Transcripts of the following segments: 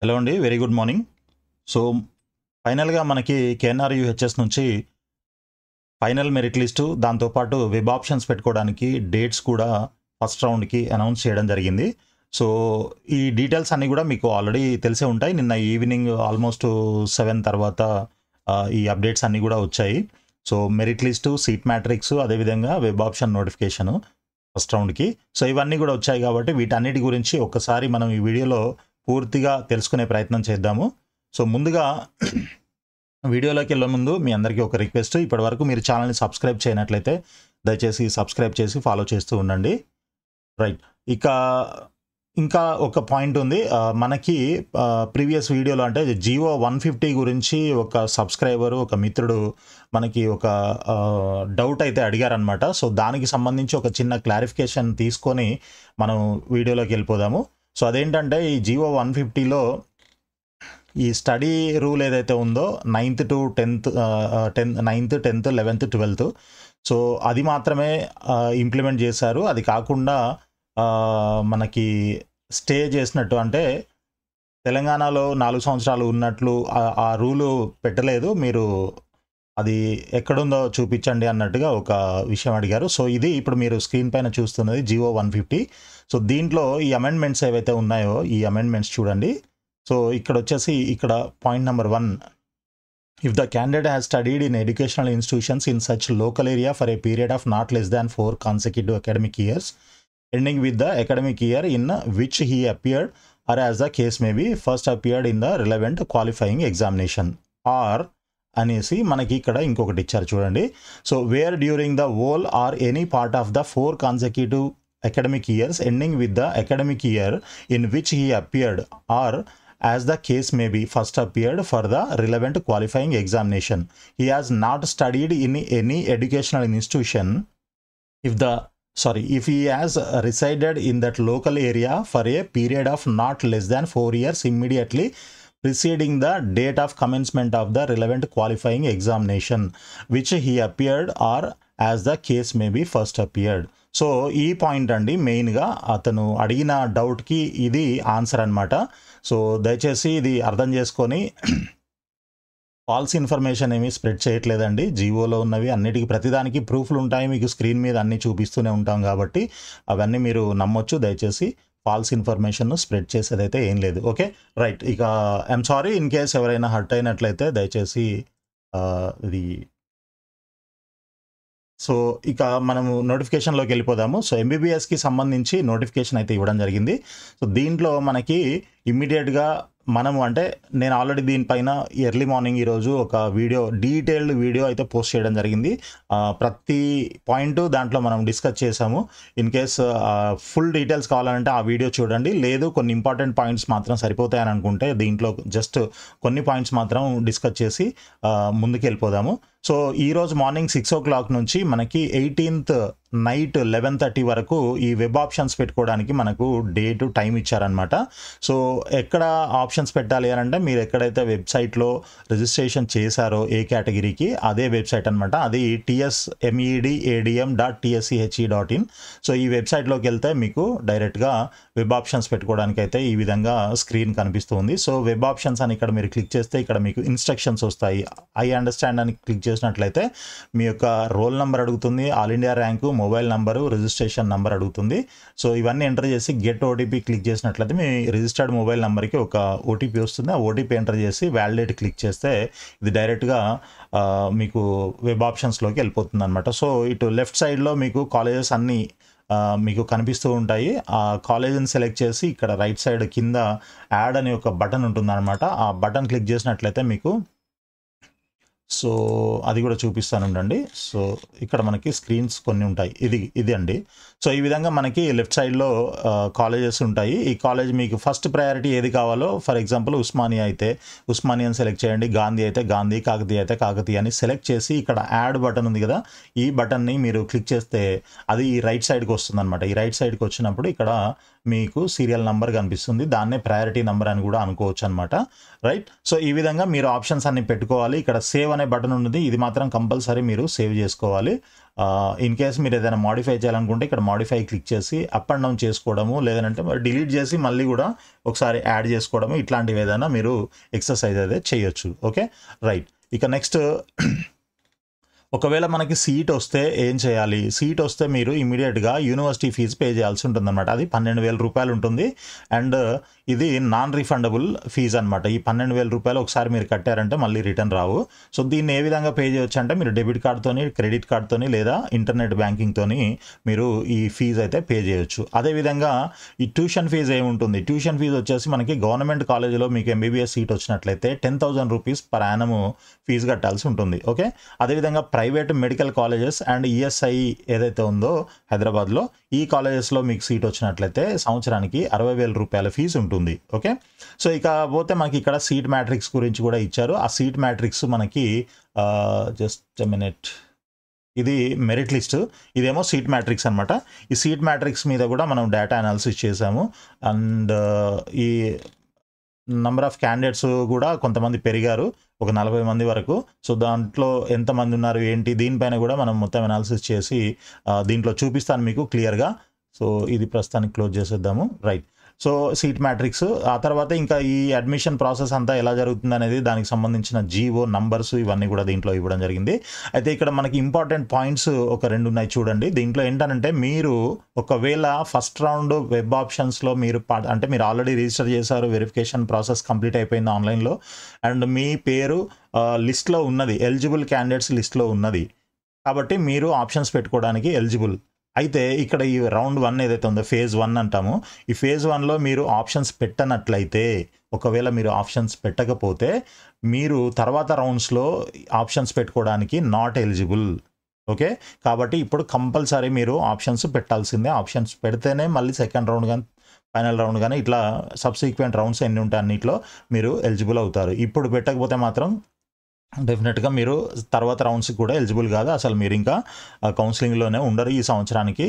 Hello అండి, very good morning. So ఫైనల్గా మనకి కేఎన్ఆర్యుహెచ్ఎస్ నుంచి ఫైనల్ మెరిట్ లిస్టు, దాంతోపాటు వెబ్ ఆప్షన్స్ పెట్టుకోవడానికి డేట్స్ కూడా ఫస్ట్ రౌండ్కి అనౌన్స్ చేయడం జరిగింది. సో ఈ డీటెయిల్స్ అన్నీ కూడా మీకు ఆల్రెడీ తెలిసే ఉంటాయి. నిన్న ఈవినింగ్ ఆల్మోస్ట్ 7 తర్వాత ఈ అప్డేట్స్ అన్నీ కూడా వచ్చాయి. So merit list, seat matrix, అదేవిధంగా వెబ్ ఆప్షన్ నోటిఫికేషను ఫస్ట్ రౌండ్కి. సో ఇవన్నీ కూడా వచ్చాయి కాబట్టి వీటన్నిటి గురించి ఒక్కసారి మనం ఈ వీడియోలో పూర్తిగా తెలుసుకునే ప్రయత్నం చేద్దాము. సో ముందుగా వీడియోలోకి వెళ్ళే ముందు మీ అందరికీ ఒక రిక్వెస్ట్, ఇప్పటి వరకు మీరు ఛానల్ని సబ్స్క్రైబ్ చేయనట్లయితే దయచేసి సబ్స్క్రైబ్ చేసి ఫాలో చేస్తూ ఉండండి. రైట్, ఇంకా ఒక పాయింట్ ఉంది. మనకి ప్రీవియస్ వీడియోలో అంటే జియో 150 గురించి ఒక సబ్స్క్రైబరు, ఒక మిత్రుడు మనకి ఒక డౌట్ అయితే అడిగారనమాట. సో దానికి సంబంధించి ఒక చిన్న క్లారిఫికేషన్ తీసుకొని మనం వీడియోలోకి వెళ్ళిపోదాము. సో అదేంటంటే ఈ జియో 150లో ఈ స్టడీ రూల్ ఏదైతే ఉందో 9th to 10th 9th, 10th, 11th, 12th, so అది మాత్రమే ఇంప్లిమెంట్ చేశారు. అది కాకుండా మనకి స్టే చేసినట్టు, అంటే తెలంగాణలో 4 సంవత్సరాలు ఉన్నట్లు ఆ రూలు పెట్టలేదు. మీరు అది ఎక్కడుందో చూపించండి అన్నట్టుగా ఒక విషయం అడిగారు. సో ఇది ఇప్పుడు మీరు స్క్రీన్ పైన చూస్తున్నది జియో 150. సో దీంట్లో ఈ అమెండ్మెంట్స్ ఏవైతే ఉన్నాయో ఈ అమెండ్మెంట్స్ చూడండి. సో ఇక్కడ point number 1, if the candidate has studied in educational institutions in such local area for a period of not less than 4 consecutive academic years ending with the academic year in which he appeared, or as the case may be first appeared in the relevant qualifying examination, or అనేసి మనకి ఇక్కడ ఇంకొకటి ఇచ్చారు చూడండి. So where during the whole or any part of the 4 consecutive academic years ending with the academic year in which he appeared, or as the case may be first appeared for the relevant qualifying examination, he has not studied in any educational institution if he has resided in that local area for a period of not less than 4 years immediately preceding the date of commencement of the relevant qualifying examination which he appeared, or as the case may be first appeared. So ఈ point అండి మెయిన్గా అతను అడిగిన డౌట్కి ఇది answer అనమాట. So దయచేసి ఇది అర్థం చేసుకొని ఫాల్స్ ఇన్ఫర్మేషన్ ఏమీ స్ప్రెడ్ చేయట్లేదండి. జియోలో ఉన్నవి అన్నిటికీ ప్రతిదానికి ప్రూఫ్లు ఉంటాయి, మీకు స్క్రీన్ మీద అన్నీ చూపిస్తూనే ఉంటాం కాబట్టి అవన్నీ మీరు నమ్మొచ్చు. దయచేసి ఫాల్స్ ఇన్ఫర్మేషన్ స్ప్రెడ్ చేసేదైతే ఏం లేదు. Okay, right. ఇక ఐఎమ్ సారీ ఇన్ కేస్ ఎవరైనా హర్ట్ అయినట్లయితే దయచేసి ఇది. సో ఇక మనము నోటిఫికేషన్లోకి వెళ్ళిపోదాము. సో ఎంబీబీఎస్కి సంబంధించి నోటిఫికేషన్ అయితే ఇవ్వడం జరిగింది. సో దీంట్లో మనకి ఇమ్మీడియట్గా మనము, అంటే నేను ఆల్రెడీ దీనిపైన ఎర్లీ మార్నింగ్ ఈరోజు ఒక డీటెయిల్డ్ వీడియో అయితే పోస్ట్ చేయడం జరిగింది. ప్రతి పాయింట్ దాంట్లో మనం డిస్కస్ చేసాము. ఇన్ కేస్ ఫుల్ డీటెయిల్స్ కావాలంటే ఆ వీడియో చూడండి. లేదు కొన్ని ఇంపార్టెంట్ పాయింట్స్ మాత్రం సరిపోతాయని అనుకుంటే దీంట్లో జస్ట్ కొన్ని పాయింట్స్ మాత్రం డిస్కస్ చేసి ముందుకు వెళ్ళిపోదాము. సో ఈరోజు మార్నింగ్ 6 o'clock నుంచి మనకి 18th నైట్ 11:30 వరకు ఈ వెబ్ ఆప్షన్స్ పెట్టుకోవడానికి మనకు డేట్ టైం ఇచ్చారనమాట. సో ఎక్కడ ఆప్షన్స్ పెట్టాలి అని అంటే మీరు ఎక్కడైతే వెబ్సైట్లో రిజిస్ట్రేషన్ చేశారో ఏ కేటగిరీకి అదే వెబ్సైట్ అనమాట. అది tsmedadm.tschhe.in. సో ఈ వెబ్సైట్లోకి వెళ్తే మీకు డైరెక్ట్గా వెబ్ ఆప్షన్స్ పెట్టుకోవడానికి అయితే ఈ విధంగా స్క్రీన్ కనిపిస్తుంది. సో వెబ్ ఆప్షన్స్ అని ఇక్కడ మీరు క్లిక్ చేస్తే ఇక్కడ మీకు ఇన్స్ట్రక్షన్స్ వస్తాయి. ఐ అండర్స్టాండ్ అని క్లిక్ చేసినట్లయితే మీ యొక్క రోల్ నెంబర్ అడుగుతుంది, all India rank, mobile number, registration number అడుగుతుంది. సో ఇవన్నీ ఎంటర్ చేసి గెట్ ఓటీపీ క్లిక్ చేసినట్లయితే మీ రిజిస్టర్డ్ మొబైల్ నెంబర్కి ఒక ఓటీపీ వస్తుంది. ఆ ఓటీపీ ఎంటర్ చేసి వ్యాలిడేట్ క్లిక్ చేస్తే ఇది డైరెక్ట్గా మీకు వెబ్ ఆప్షన్స్లోకి వెళ్ళిపోతుంది అనమాట. సో ఇటు లెఫ్ట్ సైడ్లో మీకు కాలేజెస్ అన్నీ మీకు కనిపిస్తూ ఉంటాయి. ఆ కాలేజీని సెలెక్ట్ చేసి ఇక్కడ రైట్ సైడ్ కింద యాడ్ అనే ఒక బటన్ ఉంటుందన్నమాట. ఆ బటన్ క్లిక్ చేసినట్లయితే మీకు, సో అది కూడా చూపిస్తాను ఉండండి. సో ఇక్కడ మనకి స్క్రీన్స్ కొన్ని ఉంటాయి. ఇది అండి. సో ఈ విధంగా మనకి లెఫ్ట్ సైడ్లో కాలేజెస్ ఉంటాయి. ఈ కాలేజ్ మీకు ఫస్ట్ ప్రయారిటీ ఏది కావాలో, ఫర్ ఎగ్జాంపుల్ ఉస్మానియా అయితే ఉస్మానియాని సెలెక్ట్ చేయండి, గాంధీ అయితే గాంధీ, కాకతీయ అయితే కాకతీయ అని సెలెక్ట్ చేసి ఇక్కడ యాడ్ బటన్ ఉంది కదా, ఈ బటన్ని మీరు క్లిక్ చేస్తే అది రైట్ సైడ్కి వస్తుంది అనమాట. ఈ రైట్ సైడ్కి వచ్చినప్పుడు ఇక్కడ మీకు సీరియల్ నెంబర్ కనిపిస్తుంది, దాన్నే ప్రయారిటీ నెంబర్ అని కూడా అనుకోవచ్చు అనమాట. రైట్. సో ఈ విధంగా మీరు ఆప్షన్స్ అన్ని పెట్టుకోవాలి. ఇక్కడ సేవ్ అనే బటన్ ఉంది, ఇది మాత్రం కంపల్సరీ మీరు సేవ్ చేసుకోవాలి. ఇన్ కేస్ మీరు ఏదైనా మాడిఫై చేయాలనుకుంటే ఇక్కడ మాడిఫై క్లిక్ చేసి అప్ అండ్ డౌన్ చేసుకోవడము, లేదంటే డిలీట్ చేసి మళ్ళీ కూడా ఒకసారి యాడ్ చేసుకోవడము, ఇట్లాంటివి ఏదైనా మీరు ఎక్సర్సైజ్ అయితే చేయొచ్చు. Okay right. ఇక నెక్స్ట్ ఒకవేళ మనకి సీట్ వస్తే ఏం చేయాలి? సీట్ వస్తే మీరు ఇమీడియట్గా యూనివర్సిటీ ఫీజు పే చేయాల్సి ఉంటుంది అనమాట. అది 12,000 రూపాయలు ఉంటుంది. అండ్ ఇది నాన్ రిఫండబుల్ ఫీజు అనమాట. ఈ 12,000 రూపాయలు ఒకసారి మీరు కట్టారంటే మళ్ళీ రిటర్న్ రావు. సో దీన్ని ఏ విధంగా పే చేయొచ్చు అంటే మీరు డెబిట్ కార్డ్తోని, క్రెడిట్ కార్డ్తోని లేదా ఇంటర్నెట్ బ్యాంకింగ్తోని మీరు ఈ ఫీజు అయితే పే చేయొచ్చు. అదేవిధంగా ఈ ట్యూషన్ ఫీజు ఏముంటుంది? ట్యూషన్ ఫీజు వచ్చేసి మనకి గవర్నమెంట్ కాలేజీలో మీకు ఎంబీబీఎస్ సీట్ వచ్చినట్లయితే 10,000 రూపీస్ పర్ యానము ఫీజు కట్టాల్సి ఉంటుంది. ఓకే. అదేవిధంగా private medical colleges and ESI ఏదైతే ఉందో హైదరాబాద్లో, ఈ కాలేజెస్లో మీకు సీట్ వచ్చినట్లయితే సంవత్సరానికి 60,000 రూపాయల ఫీజు ఉంటుంది. ఓకే. సో ఇక పోతే మనకి ఇక్కడ సీట్ మ్యాట్రిక్స్ గురించి కూడా ఇచ్చారు. ఆ సీట్ మ్యాట్రిక్స్ మనకి జస్ట్ మినిట్, ఇది మెరిట్ లిస్ట్, ఇదేమో సీట్ మ్యాట్రిక్స్ అనమాట. ఈ సీట్ మ్యాట్రిక్స్ మీద కూడా మనం డేటా అనాలిసిస్ చేసాము. అండ్ ఈ నంబర్ ఆఫ్ క్యాండిడేట్స్ కూడా కొంతమంది పెరిగారు, ఒక 40 మంది వరకు. సో దాంట్లో ఎంతమంది ఉన్నారు ఏంటి, దీనిపైన కూడా మనం మొత్తం అనాలిసిస్ చేసి దీంట్లో చూపిస్తాను మీకు క్లియర్గా. సో ఇది ప్రస్తుతానికి క్లోజ్ చేసేద్దాము. రైట్. సో సీట్ మ్యాట్రిక్స్, ఆ తర్వాత ఇంకా ఈ అడ్మిషన్ ప్రాసెస్ అంతా ఎలా జరుగుతుంది అనేది దానికి సంబంధించిన జీవో నంబర్స్ ఇవన్నీ కూడా దీంట్లో ఇవ్వడం జరిగింది. అయితే ఇక్కడ మనకి ఇంపార్టెంట్ పాయింట్స్ ఒక 2 ఉన్నాయి చూడండి. దీంట్లో ఏంటంటే మీరు ఒకవేళ ఫస్ట్ రౌండ్ వెబ్ ఆప్షన్స్లో మీరు అంటే మీరు ఆల్రెడీ రిజిస్టర్ చేశారు, వెరిఫికేషన్ ప్రాసెస్ కంప్లీట్ అయిపోయింది ఆన్లైన్లో, అండ్ మీ పేరు లిస్ట్లో ఉన్నది, ఎలిజిబుల్ క్యాండిడేట్స్ లిస్ట్లో ఉన్నది కాబట్టి మీరు ఆప్షన్స్ పెట్టుకోవడానికి ఎలిజిబుల్. అయితే ఇక్కడ ఈ రౌండ్ 1 ఏదైతే ఉందో ఫేజ్ 1 అంటాము, ఈ ఫేజ్ 1లో మీరు ఆప్షన్స్ పెట్టనట్లయితే, ఒకవేళ మీరు ఆప్షన్స్ పెట్టకపోతే మీరు తర్వాత రౌండ్స్లో ఆప్షన్స్ పెట్టుకోవడానికి నాట్ ఎలిజిబుల్. ఓకే. కాబట్టి ఇప్పుడు కంపల్సరీ మీరు ఆప్షన్స్ పెట్టాల్సిందే. ఆప్షన్స్ పెడితేనే మళ్ళీ సెకండ్ రౌండ్ కానీ ఫైనల్ రౌండ్ కానీ ఇట్లా సబ్సిక్వెంట్ రౌండ్స్ ఎన్ని ఉంటాయి అన్నింటిలో మీరు ఎలిజిబుల్ అవుతారు. ఇప్పుడు పెట్టకపోతే మాత్రం డెఫినెట్గా మీరు తర్వాత రౌండ్స్కి కూడా ఎలిజిబుల్ కాదు, అసలు మీరు ఇంకా కౌన్సిలింగ్లోనే ఉండరు ఈ సంవత్సరానికి.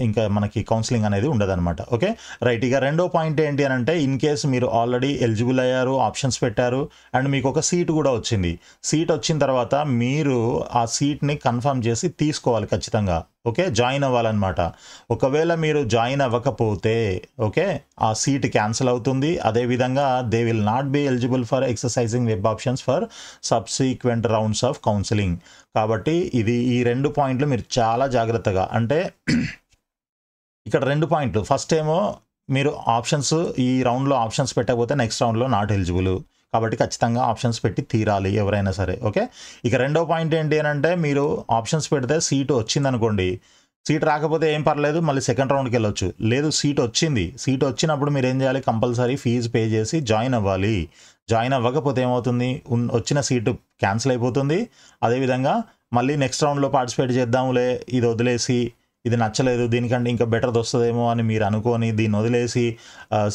ఇంకా మనకి కౌన్సిలింగ్ అనేది ఉండదన్నమాట. Okay right. ఇక రెండో పాయింట్ ఏంటి అని అంటే, ఇన్ కేస్ మీరు ఆల్రెడీ ఎలిజిబుల్ అయ్యారు, ఆప్షన్స్ పెట్టారు అండ్ మీకు ఒక సీట్ కూడా వచ్చింది. సీట్ వచ్చిన తర్వాత మీరు ఆ సీట్ని కన్ఫర్మ్ చేసి తీసుకోవాలి ఖచ్చితంగా. ఓకే, జాయిన్ అవ్వాలన్నమాట. ఒకవేళ మీరు జాయిన్ అవ్వకపోతే ఓకే ఆ సీట్ క్యాన్సిల్ అవుతుంది. అదేవిధంగా they will not be eligible for exercising web options for subsequent rounds of counselling. కాబట్టి ఈ 2 పాయింట్లు మీరు చాలా జాగ్రత్తగా, అంటే ఇక్కడ 2 పాయింట్లు. ఫస్ట్ ఏమో మీరు ఆప్షన్స్ ఈ రౌండ్లో ఆప్షన్స్ పెట్టకపోతే నెక్స్ట్ రౌండ్లో నాట్ ఎలిజిబుల్, కాబట్టి ఖచ్చితంగా ఆప్షన్స్ పెట్టి తీరాలి ఎవరైనా సరే. ఓకే. ఇక రెండో పాయింట్ ఏంటి అని అంటే, మీరు ఆప్షన్స్ పెడితే సీటు వచ్చిందనుకోండి, సీట్ రాకపోతే ఏం పర్లేదు, మళ్ళీ సెకండ్ రౌండ్కి వెళ్ళొచ్చు. లేదు సీట్ వచ్చింది, సీట్ వచ్చినప్పుడు మీరు ఏం చేయాలి, కంపల్సరీ ఫీజు పే చేసి జాయిన్ అవ్వాలి. జాయిన్ అవ్వకపోతే ఏమవుతుంది, వచ్చిన సీటు క్యాన్సిల్ అయిపోతుంది. అదేవిధంగా మళ్ళీ నెక్స్ట్ రౌండ్లో పార్టిసిపేట్ చేద్దాంలే, ఇది వదిలేసి ఇది నచ్చలేదు దీనికంటే ఇంకా బెటర్ది వస్తుందేమో అని మీరు అనుకొని దీన్ని వదిలేసి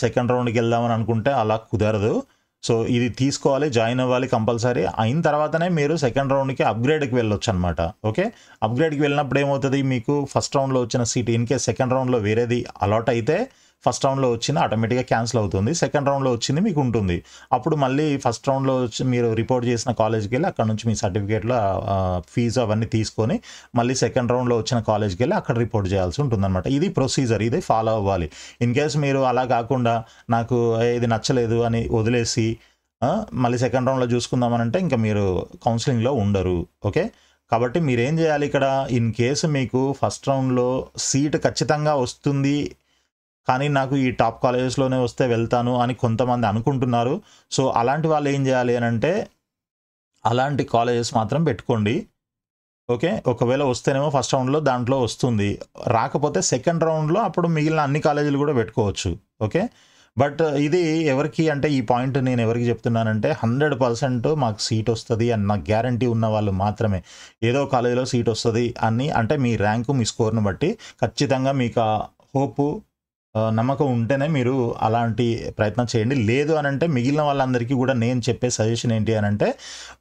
సెకండ్ రౌండ్కి వెళ్దామని అనుకుంటే అలా కుదరదు. సో ఇది తీసుకోవాలి, జాయిన్ అవ్వాలి కంపల్సరీ. అయిన తర్వాతనే మీరు సెకండ్ రౌండ్కి అప్గ్రేడ్కి వెళ్ళొచ్చు అనమాట. ఓకే, అప్గ్రేడ్కి వెళ్ళినప్పుడు ఏమవుతుంది, మీకు ఫస్ట్ రౌండ్లో వచ్చిన సీట్ ఇన్ కేస్ సెకండ్ రౌండ్లో వేరేది అలాట్ అయితే ఫస్ట్ రౌండ్లో వచ్చింది ఆటోమేటిక్గా క్యాన్సిల్ అవుతుంది, సెకండ్ రౌండ్లో వచ్చింది మీకు ఉంటుంది. అప్పుడు మళ్ళీ ఫస్ట్ రౌండ్లో వచ్చి మీరు రిపోర్ట్ చేసిన కాలేజ్కి వెళ్ళి అక్కడ నుంచి మీ సర్టిఫికేట్లో ఫీజు అవన్నీ తీసుకొని మళ్ళీ సెకండ్ రౌండ్లో వచ్చిన కాలేజ్కి వెళ్ళి అక్కడ రిపోర్ట్ చేయాల్సి ఉంటుందన్నమాట. ఇది ప్రొసీజర్, ఇది ఫాలో అవ్వాలి. ఇన్ కేస్ మీరు అలా కాకుండా నాకు ఇది నచ్చలేదు అని వదిలేసి మళ్ళీ సెకండ్ రౌండ్లో చూసుకుందామనంటే ఇంకా మీరు కౌన్సిలింగ్లో ఉండరు. ఓకే, కాబట్టి మీరేం చేయాలి ఇక్కడ, ఇన్ కేసు మీకు ఫస్ట్ రౌండ్లో సీట్ ఖచ్చితంగా వస్తుంది కానీ నాకు ఈ టాప్ కాలేజెస్లోనే వస్తే వెళ్తాను అని కొంతమంది అనుకుంటున్నారు. సో అలాంటి వాళ్ళు ఏం చేయాలి అని అంటే, అలాంటి కాలేజెస్ మాత్రం పెట్టుకోండి. ఓకే, ఒకవేళ వస్తేనేమో ఫస్ట్ రౌండ్లో దాంట్లో వస్తుంది, రాకపోతే సెకండ్ రౌండ్లో అప్పుడు మిగిలిన అన్ని కాలేజీలు కూడా పెట్టుకోవచ్చు. ఓకే, బట్ ఇది ఎవరికి అంటే, ఈ పాయింట్ నేను ఎవరికి చెప్తున్నానంటే 100% మాకు సీట్ వస్తుంది అని నాకు గ్యారంటీ ఉన్న వాళ్ళు మాత్రమే. ఏదో కాలేజీలో సీట్ వస్తుంది అని అంటే మీ ర్యాంకు మీ స్కోర్ను బట్టి ఖచ్చితంగా మీకు ఆ హోపు నమ్మకం ఉంటేనే మీరు అలాంటి ప్రయత్నం చేయండి. లేదు అనంటే మిగిలిన వాళ్ళందరికీ కూడా నేను చెప్పే సజెషన్ ఏంటి అనంటే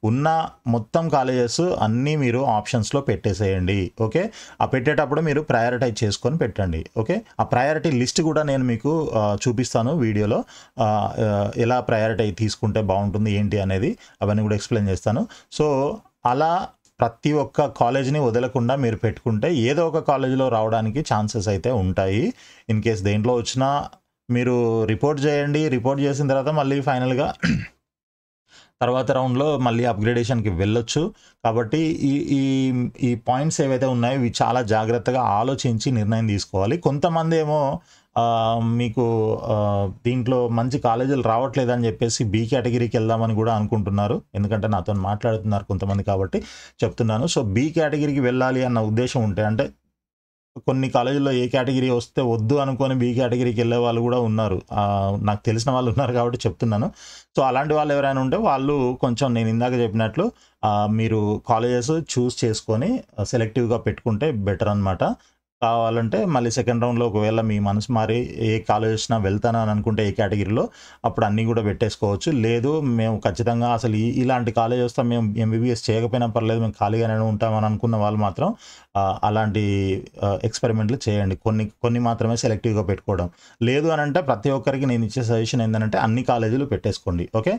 ఉన్న మొత్తం కాలేజెస్ అన్నీ మీరు ఆప్షన్స్‌లో పెట్టేసేయండి. ఓకే. ఆ పెట్టేటప్పుడు మీరు ప్రయారిటైజ్ చేసుకొని పెట్టండి. ఓకే. ఆ ప్రయారిటీ లిస్ట్ కూడా నేను మీకు చూపిస్తాను వీడియోలో. ఎలా ప్రయారిటీ తీసుకుంటే బాగుంటుంది ఏంటి అనేది అవన్నీ కూడా ఎక్స్‌ప్లెయిన్ చేస్తాను. సో, అలా ప్రతి ఒక్క కాలేజ్‌ని వదలకుండా మీరు పెట్టుకుంటే ఏదో ఒక కాలేజ్‌లో రావడానికి ఛాన్సెస్ అయితే ఉంటాయి. ఇన్ కేస్ దేంట్లో వచ్చినా మీరు రిపోర్ట్ చేయండి. రిపోర్ట్ చేసిన తర్వాత మళ్ళీ ఫైనల్‌గా తర్వాత రౌండ్‌లో మళ్ళీ అప్‌గ్రేడేషన్‌కి వెళ్ళొచ్చు. కాబట్టి ఈ ఈ ఈ పాయింట్స్ ఏవైతే ఉన్నాయో ఇవి చాలా జాగ్రత్తగా ఆలోచించి నిర్ణయం తీసుకోవాలి. కొంతమందేమో మీకు దీంట్లో మంచి కాలేజీలు రావట్లేదని చెప్పేసి బి కేటగిరీకి వెళ్దామని కూడా అనుకుంటున్నారు. ఎందుకంటే నాతోని మాట్లాడుతున్నారు కొంతమంది కాబట్టి చెప్తున్నాను. సో, బి కేటగిరీకి వెళ్ళాలి అన్న ఉద్దేశ్యం ఉంటే అంటే కొన్ని కాలేజీల్లో ఏ కేటగిరీ వస్తే వద్దు అనుకోని బి కేటగిరీకి వెళ్ళే వాళ్ళు కూడా ఉన్నారు. నాకు తెలిసిన వాళ్ళు ఉన్నారు కాబట్టి చెప్తున్నాను. సో, అలాంటి వాళ్ళు ఎవరైనా ఉంటే వాళ్ళు కొంచెం నేను ఇందాక చెప్పినట్లు మీరు కాలేజెస్ చూస్ చేసుకొని సెలెక్టివ్‌గా పెట్టుకుంటే బెటర్ అనమాట. కావాలంటే మళ్ళీ సెకండ్ రౌండ్‌లో ఒకవేళ మీ మనసు మారి ఏ కాలేజ్ వచ్చినా వెళ్తాను అని అనుకుంటే ఏ కేటగిరీలో అప్పుడు అన్నీ కూడా పెట్టేసుకోవచ్చు. లేదు మేము ఖచ్చితంగా అసలు ఇలాంటి కాలేజ్ వస్తాం మేము ఎంబీబీఎస్ చేయకపోయినా పర్లేదు మేము ఖాళీగానే ఉంటామని అనుకున్న వాళ్ళు మాత్రం అలాంటి ఎక్స్‌పెరిమెంట్‌లు చేయండి. కొన్ని మాత్రమే సెలెక్టివ్‌గా పెట్టుకోవడం. లేదు అనంటే ప్రతి ఒక్కరికి నేను ఇచ్చే సజెషన్ ఏందనంటే అన్ని కాలేజీలు పెట్టేసుకోండి. ఓకే.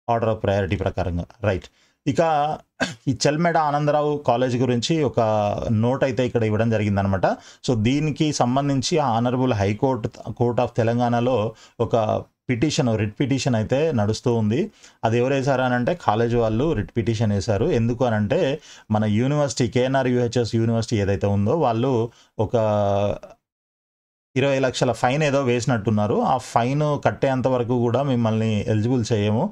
ఆర్డర్ ఆఫ్ ప్రయారిటీ ప్రకారంగా. రైట్. ఇక ఈ చెల్మెడ ఆనందరావు కాలేజ్ గురించి ఒక నోట్ అయితే ఇక్కడ ఇవ్వడం జరిగిందనమాట. సో, దీనికి సంబంధించి ఆనరబుల్ కోర్ట్ ఆఫ్ తెలంగాణలో ఒక రిట్ పిటిషన్ అయితే నడుస్తూ ఉంది. అది ఎవరు వేశారు అనంటే కాలేజ్ వాళ్ళు రిట్ పిటిషన్ వేశారు. ఎందుకు అనంటే మన యూనివర్సిటీ కేఎన్ఆర్ యూహెచ్ఎస్ యూనివర్సిటీ ఏదైతే ఉందో వాళ్ళు ఒక 20 లక్షల ఫైన్ ఏదో వేసినట్టున్నారు. ఆ ఫైన్ కట్టేంత వరకు కూడా మిమ్మల్ని ఎలిజిబుల్ చేయము,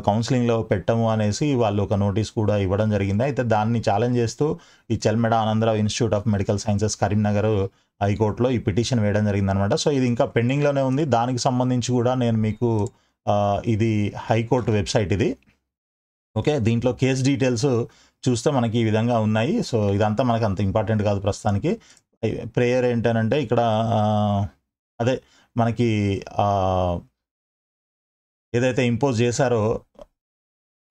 కౌన్సిలింగ్‌లో పెట్టము అనేసి వాళ్ళు ఒక నోటీస్ కూడా ఇవ్వడం జరిగింది. అయితే దాన్ని ఛాలెంజ్ చేస్తూ ఈ Chelmeda Anandarao institute of medical sciences Karimnagar హైకోర్టులో ఈ పిటిషన్ వేయడం జరిగిందనమాట. సో, ఇది ఇంకా పెండింగ్‌లోనే ఉంది. దానికి సంబంధించి కూడా నేను మీకు ఇది హైకోర్టు వెబ్‌సైట్ ఇది. ఓకే. దీంట్లో కేస్ డీటెయిల్స్ చూస్తే మనకి ఈ విధంగా ఉన్నాయి. సో, ఇదంతా మనకు అంత ఇంపార్టెంట్ కాదు ప్రస్తుతానికి. ప్రేయర్ ఏంటనంటే ఇక్కడ అదే మనకి ఏదైతే ఇంపోజ్ చేశారో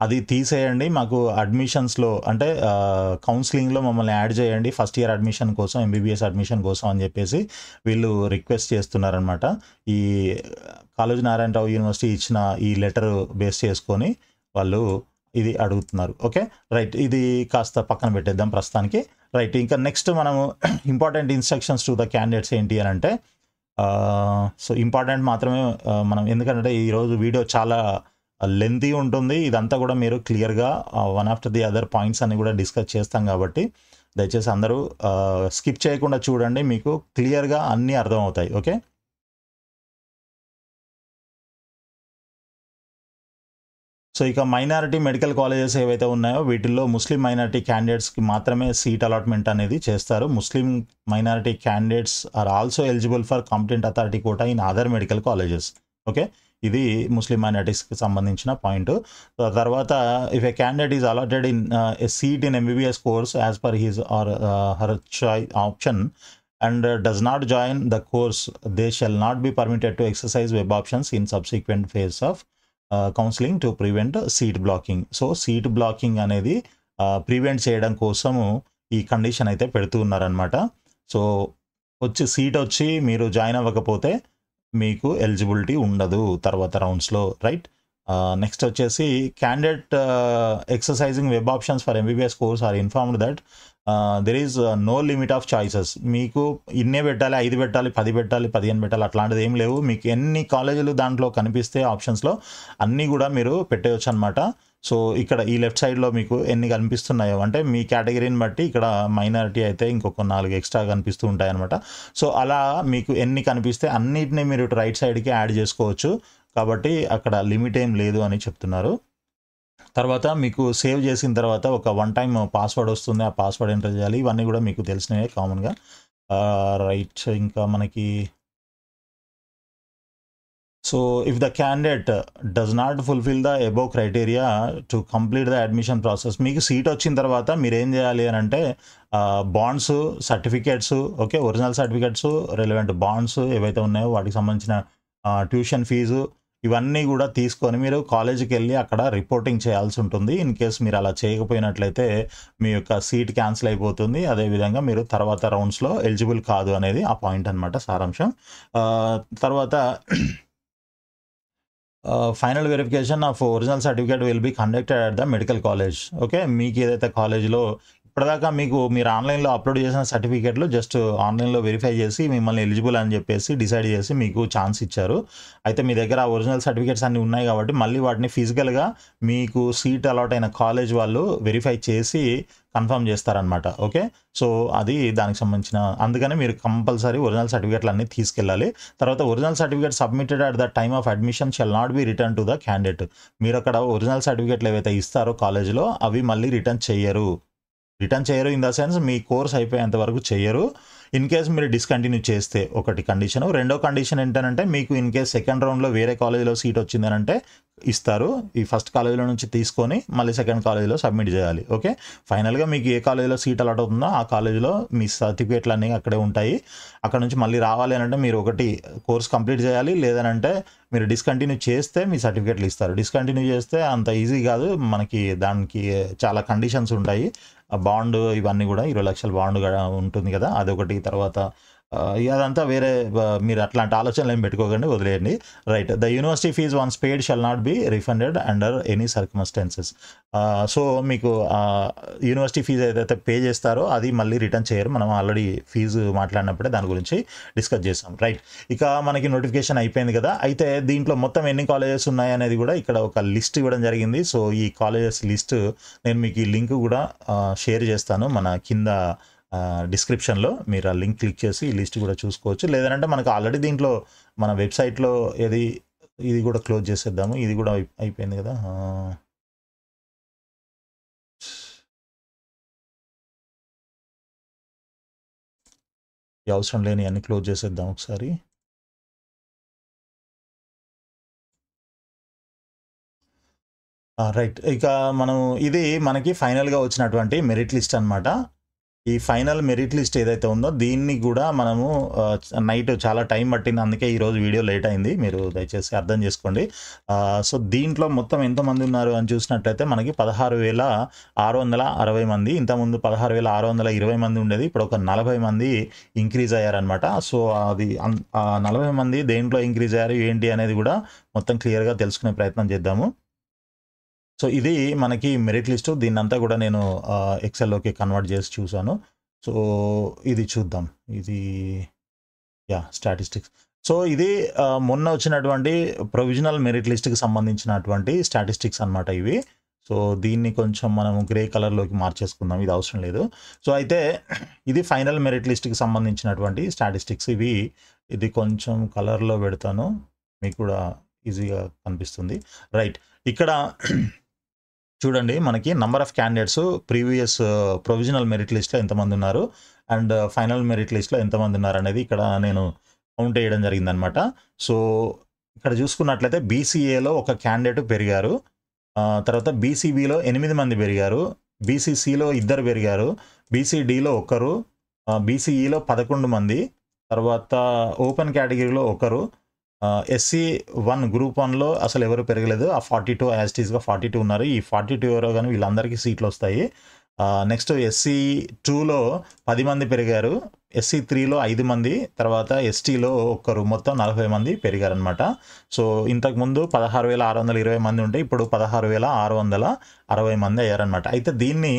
అది తీసేయండి. మాకు అడ్మిషన్స్‌లో అంటే కౌన్సిలింగ్‌లో మమ్మల్ని యాడ్ చేయండి ఫస్ట్ ఇయర్ అడ్మిషన్ కోసం, ఎంబీబీఎస్ అడ్మిషన్ కోసం అని చెప్పేసి వీళ్ళు రిక్వెస్ట్ చేస్తున్నారనమాట. ఈ కాళోజీ నారాయణరావు యూనివర్సిటీ ఇచ్చిన ఈ లెటర్ బేస్ చేసుకొని వాళ్ళు ఇది అడుగుతున్నారు. ఓకే. రైట్. ఇది కాస్త పక్కన పెట్టేద్దాం ప్రస్తుతానికి. రైట్. ఇంకా నెక్స్ట్ మనము important instructions to the candidates ఏంటి అనంటే సో, ఇంపార్టెంట్ మాత్రమే మనం ఎందుకంటే ఈరోజు వీడియో చాలా లెంతీ ఉంటుంది. ఇదంతా కూడా మీరు క్లియర్‌గా one after the other points అన్ని కూడా డిస్కస్ చేస్తాం కాబట్టి దయచేసి అందరూ స్కిప్ చేయకుండా చూడండి. మీకు క్లియర్‌గా అన్నీ అర్థమవుతాయి. ఓకే. సో, ఇక మైనారిటీ మెడికల్ కాలేజెస్ ఏవైతే ఉన్నాయో వీటిల్లో ముస్లిం మైనారిటీ క్యాండిడేట్స్‌కి మాత్రమే సీట్ అలాట్‌మెంట్ అనేది చేస్తారు. Muslim minority candidates are also eligible for competent authority quota in other medical colleges. Okay. ఇది ముస్లిం మైనారిటీస్‌కి సంబంధించిన పాయింట్. తర్వాత if a candidate is allotted in a seat in MBBS course as per his or her option and does not join the course they shall not be permitted to exercise web options in subsequent phase of counselling to prevent seat blocking. So, seat blocking అనేది prevent చేయడం కోసము ఈ condition అయితే పెడుతూ ఉన్నారనమాట. So, seat వచ్చి మీరు join అవ్వకపోతే మీకు ఎలిజిబిలిటీ ఉండదు తర్వాత రౌండ్స్‌లో. రైట్. నెక్స్ట్ వచ్చేసి candidate exercising web options for MBBS course are informed that there is no limit of choices. మీకు ఇన్నే పెట్టాలి, 5 పెట్టాలి, 10 పెట్టాలి, 15 పెట్టాలి అట్లాంటిది ఏం లేవు. మీకు ఎన్ని కాలేజీలు దాంట్లో కనిపిస్తే ఆప్షన్స్‌లో అన్నీ కూడా మీరు పెట్టేయొచ్చు అనమాట. సో, ఇక్కడ ఈ లెఫ్ట్ సైడ్‌లో మీకు ఎన్ని కనిపిస్తున్నాయో అంటే మీ కేటగిరీని బట్టి ఇక్కడ మైనారిటీ అయితే ఇంకొక 4 ఎక్స్ట్రా కనిపిస్తూ ఉంటాయన్నమాట. సో, అలా మీకు ఎన్ని కనిపిస్తే అన్నిటిని మీరు రైట్ సైడ్‌కి యాడ్ చేసుకోవచ్చు. కాబట్టి అక్కడ లిమిట్ ఏం లేదు అని చెప్తున్నారు. తర్వాత మీకు సేవ్ చేసిన తర్వాత ఒక వన్ టైమ్ పాస్వర్డ్ వస్తుంది. ఆ పాస్వర్డ్ ఎంటర్ చేయాలి. ఇవన్నీ కూడా మీకు తెలిసినవే కామన్‌గా. రైట్. ఇంకా మనకి so, if the candidate does not fulfil the above criteria to complete the admission process మీకు సీట్ వచ్చిన తర్వాత మీరేం చేయాలి అనంటే bonds, certificates, okay, original certificates, relevant bonds ఏవైతే ఉన్నాయో వాటికి సంబంధించిన ట్యూషన్ ఫీజు ఇవన్నీ కూడా తీసుకొని మీరు కాలేజీకి వెళ్ళి అక్కడ రిపోర్టింగ్ చేయాల్సి ఉంటుంది. ఇన్ కేస్ మీరు అలా చేయకపోయినట్లయితే మీ యొక్క సీట్ క్యాన్సిల్ అయిపోతుంది. అదేవిధంగా మీరు తర్వాత రౌండ్స్లో ఎలిజిబుల్ కాదు అనేది ఆ పాయింట్ అనమాట, సారాంశం. తర్వాత final verification of original certificate will be conducted at the medical college. Okay, మీకు ఏదైతే కాలేజీలో ఇప్పటిదాకా మీరు ఆన్లైన్లో అప్లోడ్ చేసిన సర్టిఫికేట్లు జస్ట్ ఆన్లైన్లో వెరిఫై చేసి మిమ్మల్ని ఎలిజిబుల్ అని చెప్పేసి డిసైడ్ చేసి మీకు ఛాన్స్ ఇచ్చారు. అయితే మీ దగ్గర ఆ ఒరిజినల్ సర్టిఫికేట్స్ అన్నీ ఉన్నాయి కాబట్టి మళ్ళీ వాటిని ఫిజికల్గా మీకు సీట్ అలాట్ అయిన కాలేజ్ వాళ్ళు వెరిఫై చేసి కన్ఫర్మ్ చేస్తారనమాట. ఓకే, సో అది దానికి సంబంధించిన, అందుకని మీరు కంపల్సరీ ఒరిజినల్ సర్టిఫికేట్లు అన్నీ తీసుకెళ్ళాలి. తర్వాత original certificate submitted at the time of admission shall not be return to the candidate. మీరు అక్కడ ఒరిజినల్ సర్టిఫికేట్లు ఏవైతే ఇస్తారో కాలేజీలో అవి మళ్ళీ రిటర్న్ చేయరు ఇన్ ద సెన్స్ మీ కోర్స్ అయిపోయేంత వరకు చేయరు. ఇన్ కేస్ మీరు డిస్కంటిన్యూ చేస్తే ఒకటి కండిషన్. రెండో కండిషన్ ఏంటంటే మీకు ఇన్ కేస్ సెకండ్ రౌండ్లో వేరే కాలేజీలో సీట్ వచ్చిందనంటే ఇస్తారు. ఈ ఫస్ట్ కాలేజీలో నుంచి తీసుకొని మళ్ళీ సెకండ్ కాలేజీలో సబ్మిట్ చేయాలి. ఓకే, ఫైనల్గా మీకు ఏ కాలేజీలో సీట్ అలాట్ అవుతుందో ఆ కాలేజీలో మీ సర్టిఫికేట్లు అన్నీ అక్కడే ఉంటాయి. అక్కడ నుంచి మళ్ళీ రావాలి అంటే మీరు ఒకటి కోర్స్ కంప్లీట్ చేయాలి, లేదనంటే మీరు డిస్కంటిన్యూ చేస్తే మీ సర్టిఫికేట్లు ఇస్తారు. డిస్కంటిన్యూ చేస్తే అంత ఈజీ కాదు, మనకి దానికి చాలా కండిషన్స్ ఉంటాయి. బాండ్ ఇవన్నీ కూడా 20 లక్షల బాండ్ ఉంటుంది కదా, అదొకటి. తర్వాత అదంతా వేరే, మీరు అట్లాంటి ఆలోచనలు ఏం పెట్టుకోకండి, వదిలేయండి. Right, the university fee once paid shall not be refunded under any circumstances. So మీకు యూనివర్సిటీ ఫీజు ఏదైతే పే చేస్తారో అది మళ్ళీ రిటర్న్ చేయరు. మనం ఆల్రెడీ ఫీజు మాట్లాడినప్పుడే దాని గురించి డిస్కస్ చేసాం. రైట్, ఇక మనకి నోటిఫికేషన్ అయిపోయింది కదా. అయితే దీంట్లో మొత్తం ఎన్ని కాలేజెస్ ఉన్నాయి అనేది కూడా ఇక్కడ ఒక లిస్ట్ ఇవ్వడం జరిగింది. సో ఈ కాలేజెస్ లిస్ట్ నేను మీకు ఈ లింక్ కూడా షేర్ చేస్తాను మన కింద డిస్క్రిప్షన్లో. మీరు ఆ లింక్ క్లిక్ చేసి ఈ లిస్ట్ కూడా చూసుకోవచ్చు. లేదంటే మనకు ఆల్రెడీ దీంట్లో మన వెబ్సైట్లో ఇది కూడా క్లోజ్ చేసేద్దాము. ఇది కూడా అయిపోయింది కదా. ఈ అవసరం లేని అన్ని క్లోజ్ చేసేద్దాం ఒకసారి. రైట్, ఇక మనం ఇది మనకి ఫైనల్గా వచ్చినటువంటి మెరిట్ లిస్ట్ అనమాట. ఈ ఫైనల్ మెరిట్ లిస్ట్ ఏదైతే ఉందో దీన్ని కూడా మనము నైట్ చాలా టైం పట్టింది, అందుకే ఈరోజు వీడియో లేట్ అయింది, మీరు దయచేసి అర్థం చేసుకోండి. సో దీంట్లో మొత్తం ఎంతమంది ఉన్నారు అని చూసినట్లయితే మనకి 16,660 మంది. ఇంతకుముందు 16,620 మంది ఉండేది, ఇప్పుడు ఒక 40 మంది ఇంక్రీజ్ అయ్యారనమాట. సో అది 40 మంది దేంట్లో ఇంక్రీజ్ అయ్యారు ఏంటి అనేది కూడా మొత్తం క్లియర్గా తెలుసుకునే ప్రయత్నం చేద్దాము. సో ఇది మనకి మెరిట్ లిస్టు. దీన్నంతా కూడా నేను ఎక్సెల్లోకి కన్వర్ట్ చేసి చూసాను. సో ఇది చూద్దాం. ఇది స్టాటిస్టిక్స్. సో ఇది మొన్న వచ్చినటువంటి ప్రొవిజనల్ మెరిట్ లిస్ట్కి సంబంధించినటువంటి స్టాటిస్టిక్స్ అనమాట ఇవి. సో దీన్ని కొంచెం మనం గ్రే కలర్లోకి మార్చేసుకుందాం, ఇది అవసరం లేదు. సో అయితే ఇది ఫైనల్ మెరిట్ లిస్ట్కి సంబంధించినటువంటి స్టాటిస్టిక్స్ ఇవి. ఇది కొంచెం కలర్లో పెడతాను, మీకు కూడా ఈజీగా కనిపిస్తుంది. రైట్, ఇక్కడ చూడండి మనకి number of candidates previous provisional merit లిస్ట్లో ఎంతమంది ఉన్నారు అండ్ ఫైనల్ మెరిట్ లిస్ట్లో ఎంతమంది ఉన్నారు అనేది ఇక్కడ నేను కౌంట్ చేయడం జరిగిందనమాట. సో ఇక్కడ చూసుకున్నట్లయితే బీసీఏలో ఒక క్యాండిడేట్ పెరిగారు, తర్వాత బీసీబీలో 8 మంది పెరిగారు, బీసీసీలో 2 పెరిగారు, బీసీడీలో 1, బీసీఈలో 11 మంది, తర్వాత ఓపెన్ కేటగిరీలో 1, SC1 గ్రూప్ 1లో అసలు ఎవరు పెరగలేదు. ఆ 42 యాస్టీస్గా 42 ఉన్నారు. ఈ 42 ఎవరో కానీ వీళ్ళందరికీ సీట్లు వస్తాయి. నెక్స్ట్ SC2లో 10 మంది పెరిగారు, SC3లో 5 మంది, తర్వాత STలో 1, మొత్తం 40 మంది పెరిగారనమాట. సో ఇంతకుముందు 16,620 మంది ఉంటే ఇప్పుడు 16,660 మంది అయ్యారనమాట. అయితే దీన్ని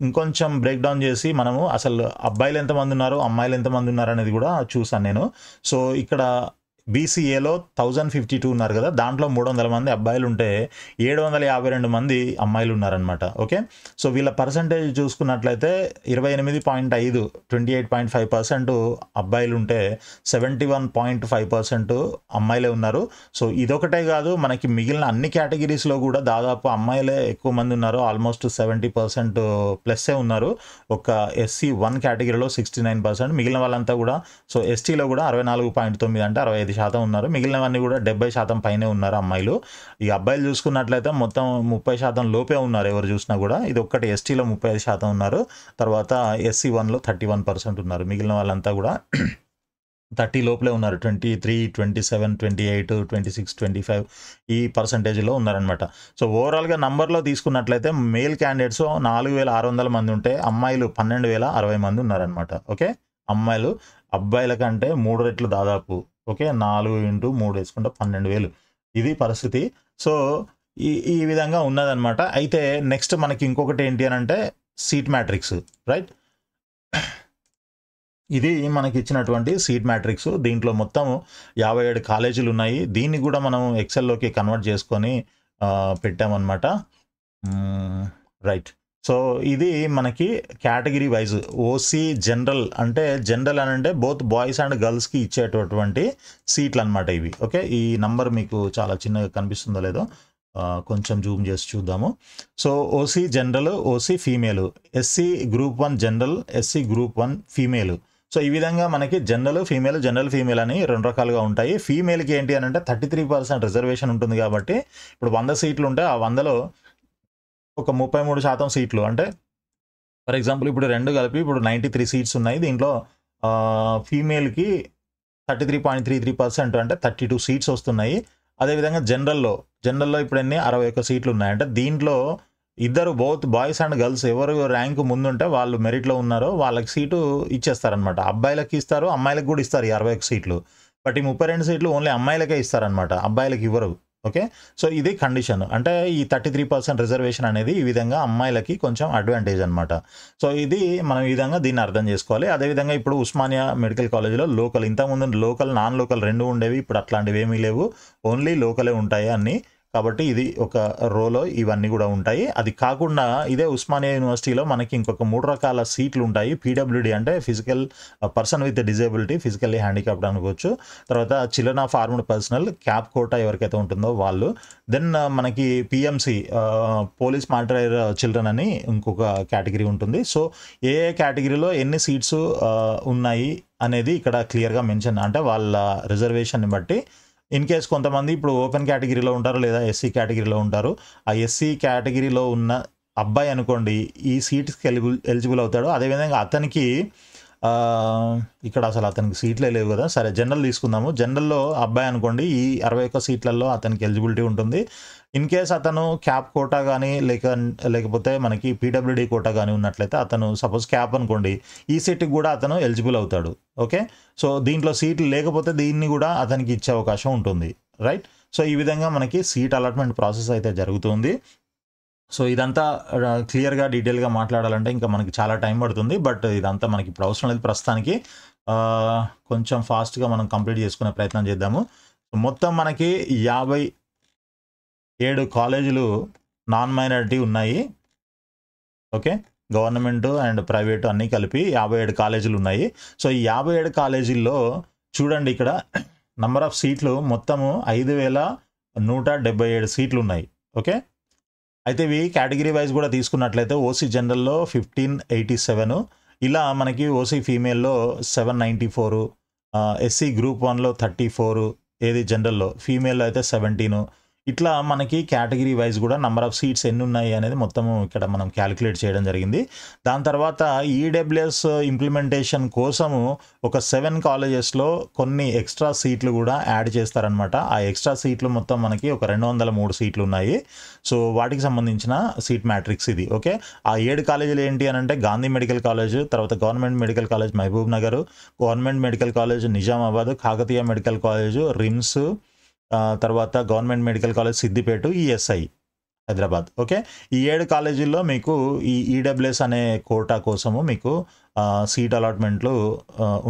ఇంకొంచెం బ్రేక్ డౌన్ చేసి మనము అసలు అబ్బాయిలు ఎంతమంది ఉన్నారు అమ్మాయిలు ఎంతమంది ఉన్నారు అనేది కూడా చూసాను నేను. సో ఇక్కడ బీసీఏలో 1052 ఉన్నారు కదా, దాంట్లో 300 మంది అబ్బాయిలు ఉంటే 752 మంది అమ్మాయిలు ఉన్నారనమాట. ఓకే, సో వీళ్ళ పర్సంటేజ్ చూసుకున్నట్లయితే 28.5 28.5% అబ్బాయిలు ఉంటే 71.5% అమ్మాయిలే ఉన్నారు. సో ఇదొకటే కాదు, మనకి మిగిలిన అన్ని కేటగిరీస్లో కూడా దాదాపు అమ్మాయిలే ఎక్కువ మంది ఉన్నారు. ఆల్మోస్ట్ 70% ప్లస్సే ఉన్నారు. ఒక SC1 కేటగిరీలో 69%, మిగిలిన వాళ్ళంతా కూడా. సో STలో కూడా 64.9 అంటే 65% 30% ఉన్నారు. మిగిలినవన్నీ కూడా 70% పైనే ఉన్నారు అమ్మాయిలు. ఈ అబ్బాయిలు చూసుకున్నట్లయితే మొత్తం 30% లోపే ఉన్నారు ఎవరు చూసినా కూడా. ఇది ఒక్కటి ఎస్టీలో 35% ఉన్నారు. తర్వాత SC1లో 31% ఉన్నారు. మిగిలిన వాళ్ళంతా కూడా 30 లోపలే ఉన్నారు. 23, 27, 28, 26, 25 ఈ పర్సంటేజ్లో ఉన్నారనమాట. సో ఓవరాల్గా నంబర్లో తీసుకున్నట్లయితే మేల్ క్యాండిడేట్స్ 4600 మంది ఉంటే అమ్మాయిలు 12060 మంది ఉన్నారనమాట. ఓకే, అమ్మాయిలు అబ్బాయిల కంటే 3 రెట్లు దాదాపు. ఓకే, 4 × 3 వేసుకుంటే 12000 ఇది పరిస్థితి. సో ఈ విధంగా ఉన్నదనమాట. అయితే నెక్స్ట్ మనకి ఇంకొకటి ఏంటి అని అంటే సీట్ మ్యాట్రిక్స్, రైట్. ఇది మనకి ఇచ్చినటువంటి సీట్ మ్యాట్రిక్స్. దీంట్లో మొత్తం 57 కాలేజీలు ఉన్నాయి. దీన్ని కూడా మనం ఎక్సెల్లోకి కన్వర్ట్ చేసుకొని పెట్టామన్నమాట. రైట్. సో ఇది మనకి కేటగిరీ వైజ్ ఓసీ జనరల్ అంటే జనరల్ అని అంటే బోత్ బాయ్స్ అండ్ గర్ల్స్కి ఇచ్చేటటువంటి సీట్లు అనమాట ఇవి. ఓకే, ఈ నంబర్ మీకు చాలా చిన్నగా కనిపిస్తుందో లేదో కొంచెం జూమ్ చేసి చూద్దాము. So OC general, OC female, SC group 1 general, SC group 1 female. So ఈ విధంగా మనకి జనరల్ ఫీమేల్ అని 2 రకాలుగా ఉంటాయి. ఫీమేల్కి ఏంటి అని అంటే 33% రిజర్వేషన్ ఉంటుంది కాబట్టి ఇప్పుడు 100 సీట్లు ఉంటే ఆ 100లో ఒక 33% సీట్లు అంటే ఫర్ ఎగ్జాంపుల్ ఇప్పుడు 2 కలిపి ఇప్పుడు 93 సీట్స్ ఉన్నాయి. దీంట్లో ఫీమేల్కి 33.33% అంటే 32 సీట్స్ వస్తున్నాయి. అదేవిధంగా జనరల్లో ఇప్పుడు ఎన్ని 61 సీట్లు ఉన్నాయి. అంటే దీంట్లో ఇద్దరు బోత్ బాయ్స్ అండ్ గర్ల్స్ ఎవరు ర్యాంకు ముందుంటే వాళ్ళు మెరిట్లో ఉన్నారో వాళ్ళకి సీటు ఇచ్చేస్తారనమాట. అబ్బాయిలకి ఇస్తారు, అమ్మాయిలకు కూడా ఇస్తారు ఈ 61 సీట్లు. బట్ ఈ 32 సీట్లు ఓన్లీ అమ్మాయిలకే ఇస్తారనమాట, అబ్బాయిలకి ఇవ్వరు. ఓకే, సో ఇది కండిషన్. అంటే ఈ 33% రిజర్వేషన్ అనేది ఈ విధంగా అమ్మాయిలకి కొంచెం అడ్వాంటేజ్ అనమాట. సో ఇది మనం ఈ విధంగా దీన్ని అర్థం చేసుకోవాలి. అదేవిధంగా ఇప్పుడు ఉస్మానియా మెడికల్ కాలేజీలో లోకల్, ఇంతకుముందు లోకల్ నాన్ లోకల్ 2 ఉండేవి. ఇప్పుడు అట్లాంటివి ఏమీ లేవు, ఓన్లీ లోకలే ఉంటాయి అన్నీ. కాబట్టి ఇది ఒక రోలో ఇవన్నీ కూడా ఉంటాయి. అది కాకుండా ఇదే ఉస్మానియా యూనివర్సిటీలో మనకి ఇంకొక 3 రకాల సీట్లు ఉంటాయి. పీడబ్ల్యూడి అంటే physical person with disability, physically handicapped అనుకోవచ్చు. తర్వాత children of armed personnel, CAP quota ఎవరికైతే ఉంటుందో వాళ్ళు. దెన్ మనకి పిఎంసి పోలీస్ మానిటరైర్ చిల్డ్రన్ అని ఇంకొక కేటగిరీ ఉంటుంది. సో ఏ కేటగిరీలో ఎన్ని సీట్స్ ఉన్నాయి అనేది ఇక్కడ క్లియర్గా మెన్షన్, అంటే వాళ్ళ రిజర్వేషన్ని బట్టి. ఇన్ కేస్ కొంతమంది ఇప్పుడు ఓపెన్ కేటగిరీలో ఉంటారు లేదా ఎస్సీ కేటగిరీలో ఉంటారు. ఆ ఎస్సీ కేటగిరీలో ఉన్న అబ్బాయి అనుకోండి ఈ సీట్స్కి ఎలిజిబుల్ అవుతాడు. అదేవిధంగా అతనికి ఇక్కడ అసలు అతనికి సీట్లే లేవు కదా, సరే జనరల్ తీసుకుందాము. జనరల్లో అబ్బాయి అనుకోండి ఈ 61 సీట్లలో అతనికి ఎలిజిబిలిటీ ఉంటుంది. ఇన్ కేస్ అతను క్యాప్ కోటా కానీ లేకపోతే మనకి పీడబ్ల్యూడి కోటా కానీ ఉన్నట్లయితే అతను సపోజ్ క్యాప్ అనుకోండి ఈ సీట్కి కూడా అతను ఎలిజిబుల్ అవుతాడు. ఓకే, సో దీంట్లో సీట్లు లేకపోతే దీన్ని కూడా అతనికి ఇచ్చే అవకాశం ఉంటుంది, రైట్. సో ఈ విధంగా మనకి సీట్ అలాట్మెంట్ ప్రాసెస్ అయితే జరుగుతుంది. సో ఇదంతా క్లియర్గా డీటెయిల్గా మాట్లాడాలంటే ఇంకా మనకి చాలా టైం పడుతుంది. బట్ ఇదంతా మనకి ఇప్పుడు అవసరం లేదు ప్రస్తుతానికి. కొంచెం ఫాస్ట్గా మనం కంప్లీట్ చేసుకునే ప్రయత్నం చేద్దాము. మొత్తం మనకి 57 కాలేజీలు నాన్ మైనారిటీ ఉన్నాయి. ఓకే, గవర్నమెంట్ అండ్ ప్రైవేట్ అన్నీ కలిపి 57 కాలేజీలు ఉన్నాయి. సో ఈ 57 కాలేజీల్లో చూడండి ఇక్కడ నంబర్ ఆఫ్ సీట్లు మొత్తము 5177 సీట్లు ఉన్నాయి. ఓకే, అయితే ఇవి కేటగిరీ వైజ్ కూడా తీసుకున్నట్లయితే ఓసీ జనరల్లో 1587, ఇలా మనకి ఓసీ ఫీమేల్లో 794, ఎస్సీ గ్రూప్ 1లో 34, ఏది జనరల్లో, ఫీమేల్లో అయితే 17. ఇట్లా మనకి కేటగిరీ వైజ్ కూడా నెంబర్ ఆఫ్ సీట్స్ ఎన్ని ఉన్నాయి అనేది మొత్తము ఇక్కడ మనం క్యాలిక్యులేట్ చేయడం జరిగింది. దాని తర్వాత ఈడబ్ల్యూఎస్ ఇంప్లిమెంటేషన్ కోసము ఒక 7 కాలేజెస్లో కొన్ని ఎక్స్ట్రా సీట్లు కూడా యాడ్ చేస్తారనమాట. ఆ ఎక్స్ట్రా సీట్లు మొత్తం మనకి ఒక 203 సీట్లు ఉన్నాయి. సో వాటికి సంబంధించిన సీట్ మ్యాట్రిక్స్ ఇది. ఓకే, ఆ 7 కాలేజీలు ఏంటి అని అంటే గాంధీ మెడికల్ కాలేజ్, తర్వాత government medical college Mahabub Nagar, government medical college Nizamabad, Kakatiya medical college RIMS, తర్వాత government medical college Siddipet, ESI Hyderabad. Okay, ఈ 7 కాలేజీల్లో మీకు ఈ ఈడబ్ల్యూఎస్ అనే కోటా కోసము మీకు సీట్ అలాట్మెంట్లు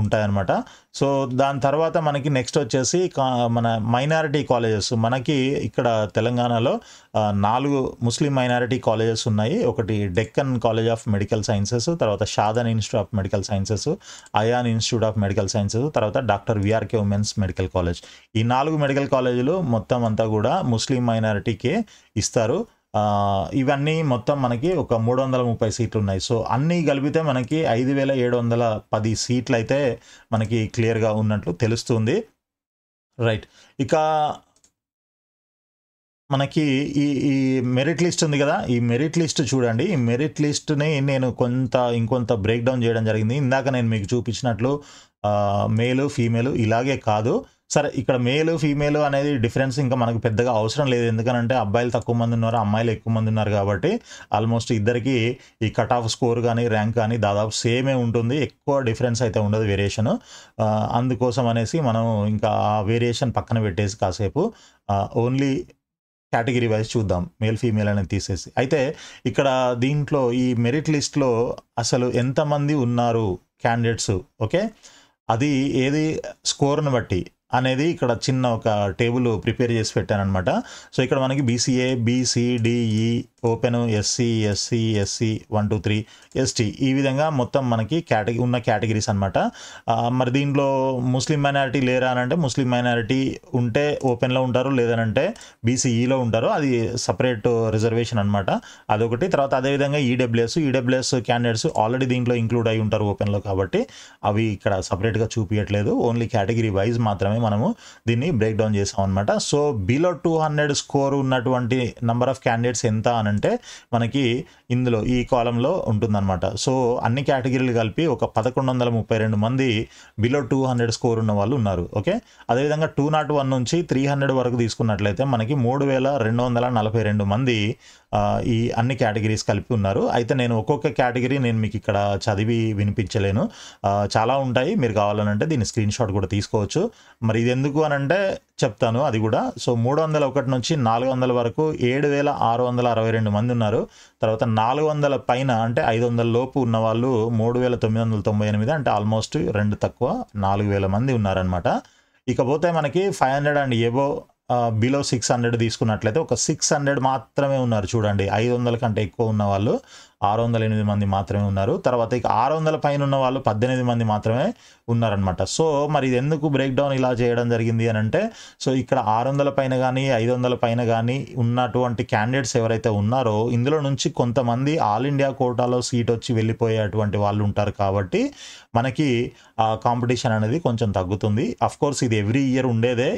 ఉంటాయన్నమాట. సో దాని తర్వాత మనకి నెక్స్ట్ వచ్చేసి మన మైనారిటీ కాలేజెస్. మనకి ఇక్కడ తెలంగాణలో 4 ముస్లిం మైనారిటీ కాలేజెస్ ఉన్నాయి. ఒకటి Deccan college of medical sciences, తర్వాత Shadan institute of medical sciences, Ayaan institute of medical sciences, తర్వాత doctor VRK women's medical college. ఈ 4 మెడికల్ కాలేజీలు మొత్తం అంతా కూడా ముస్లిం మైనారిటీకే ఇస్తారు. ఇవన్నీ మొత్తం మనకి ఒక 330 సీట్లు ఉన్నాయి. సో అన్నీ కలిపితే మనకి 5710 సీట్లు అయితే మనకి క్లియర్గా ఉన్నట్లు తెలుస్తుంది. రైట్. ఇక మనకి ఈ ఈ మెరిట్ లిస్ట్ ఉంది కదా! ఈ మెరిట్ లిస్ట్ చూడండి. ఈ మెరిట్ లిస్ట్‌ని నేను ఇంకొంత బ్రేక్ డౌన్ చేయడం జరిగింది. ఇందాక నేను మీకు చూపించినట్లు మేలు, ఫీమేలు ఇలాగే కాదు. సరే, ఇక్కడ మేలు, ఫీమేలు అనేది డిఫరెన్స్ ఇంకా మనకు పెద్దగా అవసరం లేదు. ఎందుకనంటే అబ్బాయిలు తక్కువ మంది ఉన్నారు, అమ్మాయిలు ఎక్కువ మంది ఉన్నారు కాబట్టి ఆల్మోస్ట్ ఇద్దరికీ ఈ కట్ ఆఫ్ స్కోర్ గానీ, ర్యాంక్ కానీ దాదాపు సేమే ఉంటుంది. ఎక్కువ డిఫరెన్స్ అయితే ఉండదు వేరియేషను. అందుకోసం అనేసి మనం ఇంకా ఆ వేరియేషన్ పక్కన పెట్టేసి కాసేపు ఓన్లీ కేటగిరీ వైజ్ చూద్దాం. మేల్, ఫీమేల్ అనేది తీసేసి. అయితే ఇక్కడ దీంట్లో ఈ మెరిట్ లిస్ట్‌లో అసలు ఎంతమంది ఉన్నారు క్యాండిడేట్స్, ఓకే? అది ఏది స్కోర్‌ని బట్టి అనేది ఇక్కడ చిన్న ఒక టేబుల్ ప్రిపేర్ చేసి పెట్టాననమాట. సో ఇక్కడ మనకి BCA, BC, DE, open, SC, SC, SC 1, 2, 3, ST ఈ విధంగా మొత్తం మనకి ఉన్న కేటగిరీస్ అనమాట. మరి దీంట్లో ముస్లిం మైనారిటీ లేరా అని అంటే ముస్లిం మైనారిటీ ఉంటే ఓపెన్లో ఉంటారు, లేదనంటే బీసీఈలో ఉంటారు. అది సపరేట్ రిజర్వేషన్ అనమాట. అదొకటి. తర్వాత అదేవిధంగా ఈడబ్ల్యూఎస్ క్యాండిడేట్స్ ఆల్రెడీ దీంట్లో ఇంక్లూడ్ అయి ఉంటారు ఓపెన్లో కాబట్టి అవి ఇక్కడ సపరేట్గా చూపించట్లేదు. ఓన్లీ కేటగిరీ వైజ్ మాత్రమే మనము దీన్ని బ్రేక్ డౌన్ చేసాం అనమాట. సో బిలో 200 స్కోర్ ఉన్నటువంటి నెంబర్ ఆఫ్ క్యాండిడేట్స్ ఎంత అనంటే మనకి ఇందులో ఈ కాలంలో ఉంటుందన్నమాట. సో అన్ని కేటగిరీలు కలిపి ఒక 1132 మంది బిలో 200 స్కోర్ ఉన్న వాళ్ళు ఉన్నారు, ఓకే? అదేవిధంగా 201 నుంచి 300 వరకు తీసుకున్నట్లయితే మనకి 3242 మంది ఈ అన్ని కేటగిరీస్ కలిపి ఉన్నారు. అయితే నేను ఒక్కొక్క కేటగిరీ నేను మీకు ఇక్కడ చదివి వినిపించలేను, చాలా ఉంటాయి. మీరు కావాలనంటే దీన్ని స్క్రీన్ షాట్ కూడా తీసుకోవచ్చు. మరి ఇది ఎందుకు అనంటే చెప్తాను అది కూడా. సో 301 నుంచి 400 వరకు 7662 మంది ఉన్నారు. తర్వాత 400 పైన అంటే 500 లోపు ఉన్న వాళ్ళు 3998, అంటే ఆల్మోస్ట్ 2 తక్కువ 4000 మంది ఉన్నారనమాట. ఇకపోతే మనకి 500 అండ్ ఎబో బిలో 600 తీసుకున్నట్లయితే ఒక 600 మాత్రమే ఉన్నారు. చూడండి, 500 కంటే ఎక్కువ ఉన్న వాళ్ళు 608 మంది మాత్రమే ఉన్నారు. తర్వాత ఇక 600 పైన ఉన్న వాళ్ళు 18 మంది మాత్రమే ఉన్నారనమాట. సో మరి ఇది ఎందుకు బ్రేక్ డౌన్ ఇలా చేయడం జరిగింది అని అంటే, సో ఇక్కడ 600 పైన కానీ 500 పైన కానీ ఉన్నటువంటి క్యాండిడేట్స్ ఎవరైతే ఉన్నారో ఇందులో నుంచి కొంతమంది ఆల్ ఇండియా కోటాలో సీట్ వచ్చి వెళ్ళిపోయేటువంటి వాళ్ళు ఉంటారు కాబట్టి మనకి ఆ కాంపిటీషన్ అనేది కొంచెం తగ్గుతుంది. అఫ్కోర్స్ ఇది ఎవ్రీ ఇయర్ ఉండేదే.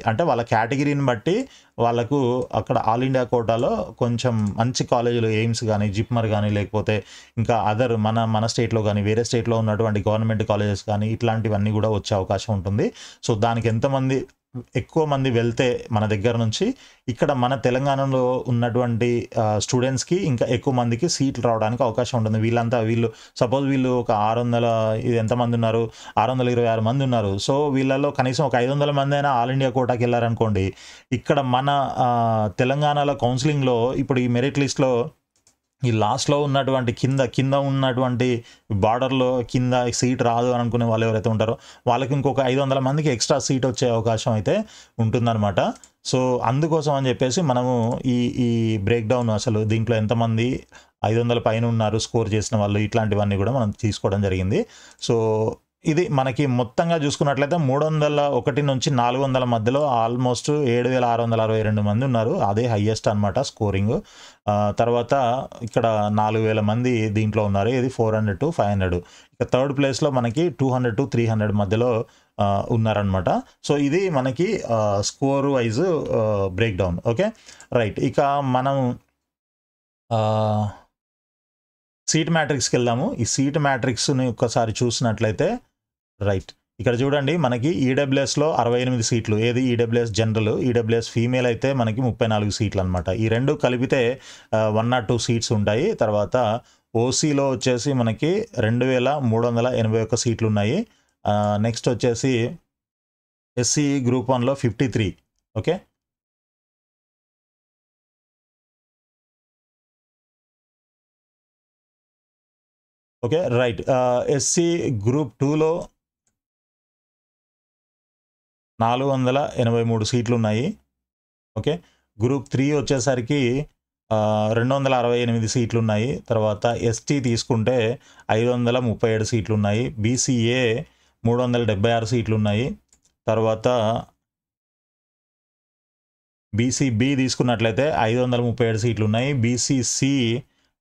అంటే వాళ్ళ కేటగిరీని బట్టి వాళ్ళకు అక్కడ ఆల్ ఇండియా కోటాలో కొంచెం మంచి కాలేజీలు, ఎయిమ్స్ కానీ, జిప్మర్ కానీ, లేకపోతే ఇంకా అదర్ మన స్టేట్లో కానీ వేరే స్టేట్లో ఉన్నటువంటి గవర్నమెంట్ కాలేజెస్ కానీ ఇట్లాంటివన్నీ కూడా వచ్చే అవకాశం ఉంటుంది. సో దానికి ఎక్కువ మంది వెళ్తే మన దగ్గర నుంచి ఇక్కడ మన తెలంగాణలో ఉన్నటువంటి స్టూడెంట్స్కి ఇంకా ఎక్కువ మందికి సీట్లు రావడానికి అవకాశం ఉంటుంది. వీళ్ళు సపోజ్ వీళ్ళు ఒక 600 ఇది ఎంతమంది ఉన్నారు, 626 మంది ఉన్నారు. సో వీళ్ళలో కనీసం ఒక 500 మంది అయినా ఆల్ ఇండియా కోటాకి వెళ్ళారనుకోండి, ఇక్కడ మన తెలంగాణలో కౌన్సిలింగ్లో ఇప్పుడు ఈ మెరిట్ లిస్ట్లో ఈ లాస్ట్లో ఉన్నటువంటి కింద ఉన్నటువంటి బార్డర్లో కింద సీట్ రాదు అని అనుకునే వాళ్ళు ఎవరైతే ఉంటారో వాళ్ళకి ఇంకొక 500 మందికి ఎక్స్ట్రా సీట్ వచ్చే అవకాశం అయితే ఉంటుందన్నమాట. సో అందుకోసం అని చెప్పేసి మనము ఈ బ్రేక్ డౌన్ అసలు దీంట్లో ఎంతమంది 500 పైన ఉన్నారు స్కోర్ చేసిన వాళ్ళు ఇట్లాంటివన్నీ కూడా మనం తీసుకోవడం జరిగింది. సో ఇది మనకి మొత్తంగా చూసుకున్నట్లయితే 301 నుంచి 400 మధ్యలో ఆల్మోస్ట్ 7662 మంది ఉన్నారు. అదే హైయెస్ట్ అనమాట స్కోరింగ్. తర్వాత ఇక్కడ 4000 మంది దీంట్లో ఉన్నారు. ఇది 400 to 500. ఇక థర్డ్ ప్లేస్లో మనకి 200 to 300 మధ్యలో ఉన్నారనమాట. సో ఇది మనకి score wise break down, okay? Right. ఇక మనం సీట్ మ్యాట్రిక్స్కి వెళ్దాము. ఈ సీట్ మ్యాట్రిక్స్ని ఒక్కసారి చూసినట్లయితే రైట్, ఇక్కడ చూడండి మనకి ఈడబ్ల్యూఎస్లో 68 సీట్లు. ఏది ఈడబ్ల్యూఎస్ జనరల్, ఈడబ్ల్యూఎస్ ఫీమేల్ అయితే మనకి 34 సీట్లు అనమాట. ఈ రెండు కలిపితే 102 సీట్స్ ఉంటాయి. తర్వాత ఓసీలో వచ్చేసి మనకి 2381 సీట్లు ఉన్నాయి. నెక్స్ట్ వచ్చేసి ఎస్సీ గ్రూప్ 1లో 53, okay? Okay, right. SC group 2లో 483 సీట్లు ఉన్నాయి, ఓకే? గ్రూప్ 3 వచ్చేసరికి 268 సీట్లు ఉన్నాయి. తర్వాత ఎస్టీ తీసుకుంటే 537 సీట్లు ఉన్నాయి. బీసీఏ 376 సీట్లు ఉన్నాయి. తర్వాత బీసీబీ తీసుకున్నట్లయితే 537 సీట్లు ఉన్నాయి. బీసీసీ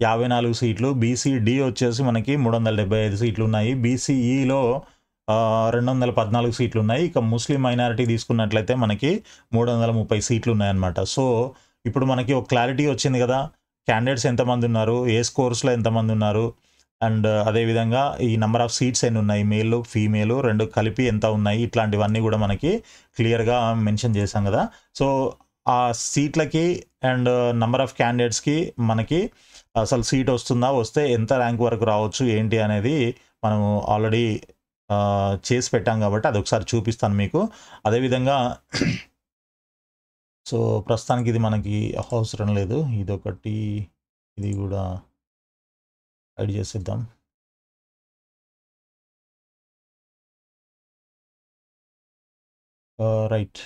54 సీట్లు. బీసీడి వచ్చేసి మనకి 375 సీట్లు ఉన్నాయి. బీసీఈలో 214 సీట్లు ఉన్నాయి. ఇక ముస్లిం మైనారిటీ తీసుకున్నట్లయితే మనకి 330 సీట్లు ఉన్నాయన్నమాట. సో ఇప్పుడు మనకి ఒక క్లారిటీ వచ్చింది కదా, క్యాండిడేట్స్ ఎంతమంది ఉన్నారు, ఏ స్కోర్స్లో ఎంతమంది ఉన్నారు, అండ్ అదేవిధంగా ఈ నెంబర్ ఆఫ్ సీట్స్ ఎన్ని ఉన్నాయి, మేల్ ఫీమేల్ రెండు కలిపి ఎంత ఉన్నాయి, ఇట్లాంటివన్నీ కూడా మనకి క్లియర్గా మెన్షన్ చేశాం కదా. సో ఆ సీట్లకి అండ్ నెంబర్ ఆఫ్ క్యాండిడేట్స్కి మనకి అసలు సీట్ వస్తుందా, వస్తే ఎంత ర్యాంక్ వరకు రావచ్చు ఏంటి అనేది మనము ఆల్రెడీ చేసి పెట్టాం కాబట్టి అది ఒకసారి చూపిస్తాను మీకు. అదేవిధంగా సో ప్రస్తుతానికి ఇది మనకి అవసరం లేదు, ఇదొకటి ఇది కూడా యాడ్ చేసేద్దాం. రైట్,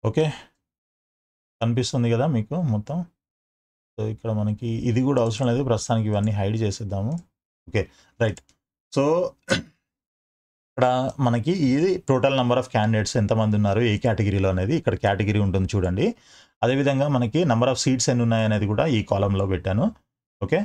ఓకే కనిపిస్తుంది కదా మీకు మొత్తం. సో ఇక్కడ మనకి ఇది కూడా అవసరం లేదు, ప్రస్తుతానికి ఇవన్నీ హైడ్ చేసేద్దాము. Okay right. సో ఇక్కడ మనకి ఇది టోటల్ నెంబర్ ఆఫ్ క్యాండిడేట్స్ ఎంతమంది ఉన్నారు ఏ కేటగిరీలో అనేది ఇక్కడ కేటగిరీ ఉంటుంది చూడండి. అదేవిధంగా మనకి నెంబర్ ఆఫ్ సీట్స్ ఎన్ని ఉన్నాయి అనేది కూడా ఈ కాలంలో పెట్టాను. ఓకే,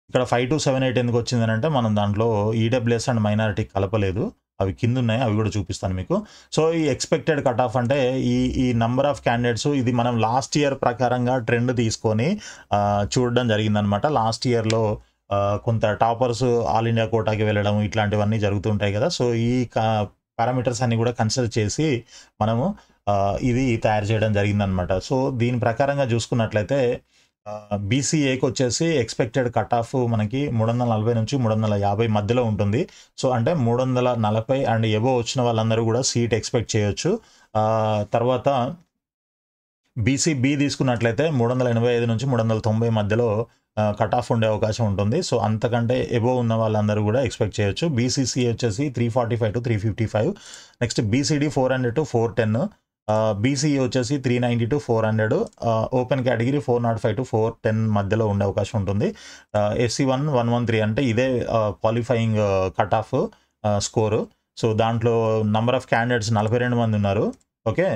ఇక్కడ 5278 ఎందుకు వచ్చిందని అంటే మనం దాంట్లో ఈడబ్ల్యూఎస్ అండ్ మైనారిటీ కలపలేదు, అవి కింద ఉన్నాయి, అవి కూడా చూపిస్తాను మీకు. సో ఈ ఎక్స్పెక్టెడ్ కట్ ఆఫ్ అంటే ఈ నెంబర్ ఆఫ్ క్యాండిడేట్స్ ఇది మనం లాస్ట్ ఇయర్ ప్రకారంగా ట్రెండ్ తీసుకొని చూడడం జరిగిందనమాట. లాస్ట్ ఇయర్లో కొంత టాపర్స్ ఆల్ ఇండియా కోటాకి వెళ్ళడం ఇట్లాంటివన్నీ జరుగుతుంటాయి కదా. సో ఈ పారామీటర్స్ అన్ని కూడా కన్సిడర్ చేసి మనము ఇది తయారు చేయడం జరిగిందనమాట. సో దీని ప్రకారంగా చూసుకున్నట్లయితే బీసీఏకి వచ్చేసి ఎక్స్పెక్టెడ్ కట్ ఆఫ్ మనకి 340 నుంచి 350 మధ్యలో ఉంటుంది. సో అంటే 340 అండ్ ఎబో వచ్చిన వాళ్ళందరూ కూడా సీట్ ఎక్స్పెక్ట్ చేయొచ్చు. తర్వాత బీసీబీ తీసుకున్నట్లయితే 385 నుంచి 390 మధ్యలో కట్ ఆఫ్ ఉండే అవకాశం ఉంటుంది. సో అంతకంటే ఎబో ఉన్న వాళ్ళందరూ కూడా ఎక్స్పెక్ట్ చేయొచ్చు. బీసీసీ వచ్చేసి 345 to 355, next BCD 400 to 410, BCE వచ్చేసి 390 to 400, ఓపెన్ కేటగిరీ 405 to 410 మధ్యలో ఉండే అవకాశం ఉంటుంది. SC1 113 అంటే ఇదే qualifying cut off score. So దాంట్లో నంబర్ ఆఫ్ క్యాండిడేట్స్ 42 మంది ఉన్నారు. ఓకే,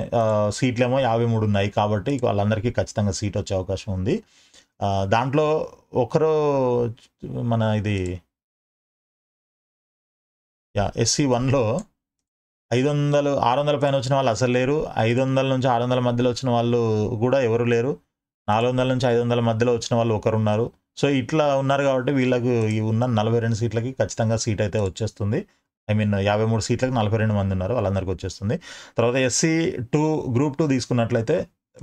సీట్లేమో 53 ఉన్నాయి కాబట్టి వాళ్ళందరికీ ఖచ్చితంగా సీట్ వచ్చే అవకాశం ఉంది. దాంట్లో ఒకరు మన ఇది SC1లో 600 పైన వచ్చిన వాళ్ళు అసలు లేరు, 500 నుంచి 600 మధ్యలో వచ్చిన వాళ్ళు కూడా ఎవరు లేరు, 400 నుంచి 500 మధ్యలో వచ్చిన వాళ్ళు ఒకరు ఉన్నారు. సో ఇట్లా ఉన్నారు కాబట్టి వీళ్ళకు ఈ ఉన్న 42 సీట్లకి ఖచ్చితంగా సీట్ అయితే వచ్చేస్తుంది. ఐ మీన్ 53 సీట్లకు 42 మంది ఉన్నారు, వాళ్ళందరికీ వచ్చేస్తుంది. తర్వాత SC2 గ్రూప్ 2 తీసుకున్నట్లయితే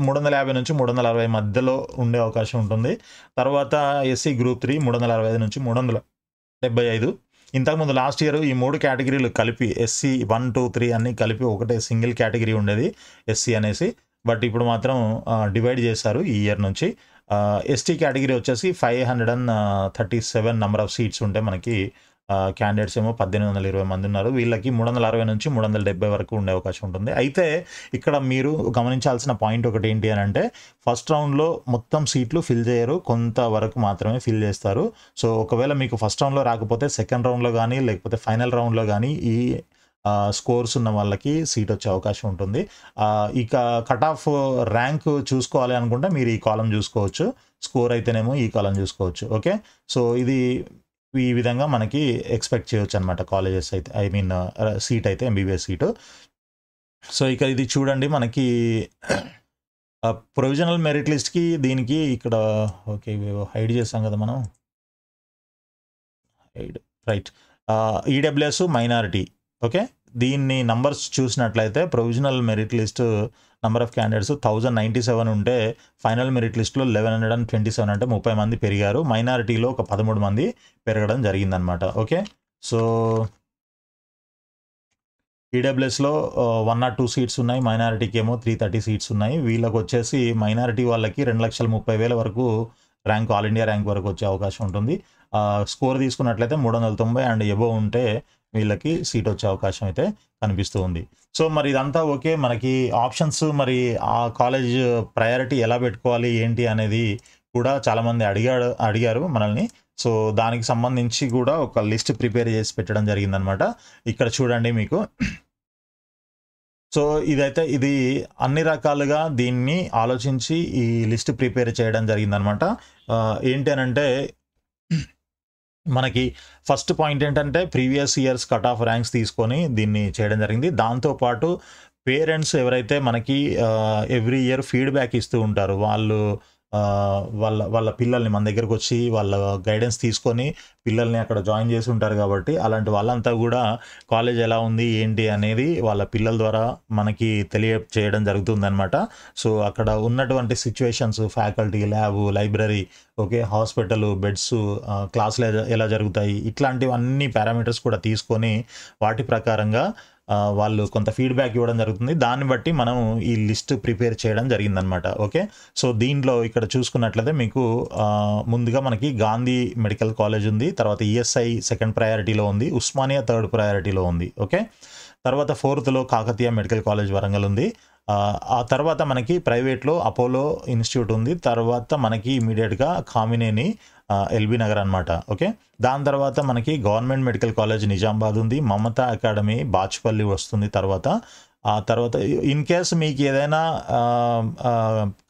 350 నుంచి 360 మధ్యలో ఉండే అవకాశం ఉంటుంది. తర్వాత SC గ్రూప్ 3 365 నుంచి 375. ఇంతకుముందు లాస్ట్ ఇయర్ ఈ 3 కేటగిరీలు కలిపి SC 1, 2, 3 అన్నీ కలిపి ఒకటే సింగిల్ కేటగిరీ ఉండేది SC అనేసి. బట్ ఇప్పుడు మాత్రం డివైడ్ చేశారు ఈ ఇయర్ నుంచి. ST కేటగిరీ వచ్చేసి 537 నెంబర్ ఆఫ్ సీట్స్ ఉంటే మనకి క్యాండిడేట్స్ ఏమో 1820 మంది ఉన్నారు. వీళ్ళకి 360 నుంచి 370 వరకు ఉండే అవకాశం ఉంటుంది. అయితే ఇక్కడ మీరు గమనించాల్సిన పాయింట్ ఒకటి ఏంటి అని అంటే ఫస్ట్ రౌండ్లో మొత్తం సీట్లు ఫిల్ చేయరు, కొంతవరకు మాత్రమే ఫిల్ చేస్తారు. సో ఒకవేళ మీకు ఫస్ట్ రౌండ్లో రాకపోతే సెకండ్ రౌండ్లో కానీ లేకపోతే ఫైనల్ రౌండ్లో కానీ ఈ స్కోర్స్ ఉన్న వాళ్ళకి సీట్ వచ్చే అవకాశం ఉంటుంది. ఇక కట్ ఆఫ్ ర్యాంక్ చూసుకోవాలి అనుకుంటే మీరు ఈ కాలం చూసుకోవచ్చు, స్కోర్ అయితేనేమో ఈ కాలం చూసుకోవచ్చు. ఓకే, సో ఇది ఈ విధంగా మనకి ఎక్స్పెక్ట్ చేయొచ్చు అనమాట కాలేజెస్ అయితే, ఐ మీన్ సీట్ అయితే MBBS సీటు. సో ఇక ఇది చూడండి మనకి ప్రొవిజనల్ మెరిట్ లిస్ట్కి దీనికి ఇక్కడ ఓకే హైడ్ చేసాం కదా మనం, hide right. EWS minority okay, దీన్ని నంబర్స్ చూసినట్లయితే provisional merit list number of candidates 1097 ఉంటే ఫైనల్ మెరిట్ లిస్ట్లో 1127 అంటే 30 మంది పెరిగారు. మైనారిటీలో ఒక 13 మంది పెరగడం జరిగిందనమాట. ఓకే, సో ఈడబ్ల్యూఎస్లో 1 or 2 సీట్స్ ఉన్నాయి, మైనారిటీకి ఏమో 330 సీట్స్ ఉన్నాయి. వీళ్ళకి వచ్చేసి మైనారిటీ వాళ్ళకి 2,30,000 వరకు ర్యాంక్ ఆల్ ఇండియా ర్యాంక్ వరకు వచ్చే అవకాశం ఉంటుంది. స్కోర్ తీసుకున్నట్లయితే 390 అండ్ ఎబో ఉంటే వీళ్ళకి సీట్ వచ్చే అవకాశం అయితే కనిపిస్తూ ఉంది. సో మరి ఇదంతా ఓకే, మనకి ఆప్షన్స్ మరి ఆ కాలేజ్ ప్రయారిటీ ఎలా పెట్టుకోవాలి ఏంటి అనేది కూడా చాలామంది అడిగారు మనల్ని. సో దానికి సంబంధించి కూడా ఒక లిస్ట్ ప్రిపేర్ చేసి పెట్టడం జరిగిందనమాట. ఇక్కడ చూడండి మీకు. సో ఇది అన్ని రకాలుగా దీన్ని ఆలోచించి ఈ లిస్ట్ ప్రిపేర్ చేయడం జరిగిందనమాట. ఏంటి అనంటే మనకి ఫస్ట్ పాయింట్ ఏంటంటే previous years cut off ranks తీసుకొని దీన్ని చేయడం జరిగింది. దాంతోపాటు పేరెంట్స్ ఎవరైతే మనకి ఎవ్రీ ఇయర్ ఫీడ్బ్యాక్ ఇస్తూ ఉంటారు, వాళ్ళ పిల్లల్ని మన దగ్గరకు వచ్చి వాళ్ళ గైడెన్స్ తీసుకొని పిల్లల్ని అక్కడ జాయిన్ చేసి ఉంటారు. కాబట్టి అలాంటి వాళ్ళంతా కూడా కాలేజ్ ఎలా ఉంది ఏంటి అనేది వాళ్ళ పిల్లల ద్వారా మనకి తెలియచేయడం జరుగుతుందన్నమాట. సో అక్కడ ఉన్నటువంటి situations, faculty, lab, library, okay, hospital, beds, క్లాసులు ఎలా జరుగుతాయి, ఇట్లాంటివన్నీ పారామీటర్స్ కూడా తీసుకొని వాటి ప్రకారంగా వాళ్ళు కొంత ఫీడ్బ్యాక్ ఇవ్వడం జరుగుతుంది. దాన్ని బట్టి మనం ఈ లిస్ట్ ప్రిపేర్ చేయడం జరిగిందనమాట. ఓకే, సో దీంట్లో ఇక్కడ చూసుకున్నట్లయితే మీకు ముందుగా మనకి గాంధీ మెడికల్ కాలేజ్ ఉంది, తర్వాత ఈఎస్ఐ సెకండ్ ప్రయారిటీలో ఉంది, ఉస్మానియా థర్డ్ ప్రయారిటీలో ఉంది. ఓకే, తర్వాత ఫోర్త్లో కాకతీయ మెడికల్ కాలేజ్ వరంగల్ ఉంది. ఆ తర్వాత మనకి ప్రైవేట్లో అపోలో ఇన్స్టిట్యూట్ ఉంది. తర్వాత మనకి ఇమీడియట్గా కామినేని ఎల్బీ నగర్ అనమాట. ఓకే, దాని తర్వాత మనకి గవర్నమెంట్ మెడికల్ కాలేజ్ నిజామాబాద్ ఉంది, మమతా అకాడమీ బాచుపల్లి వస్తుంది. ఆ తర్వాత ఇన్ కేస్ మీకు ఏదైనా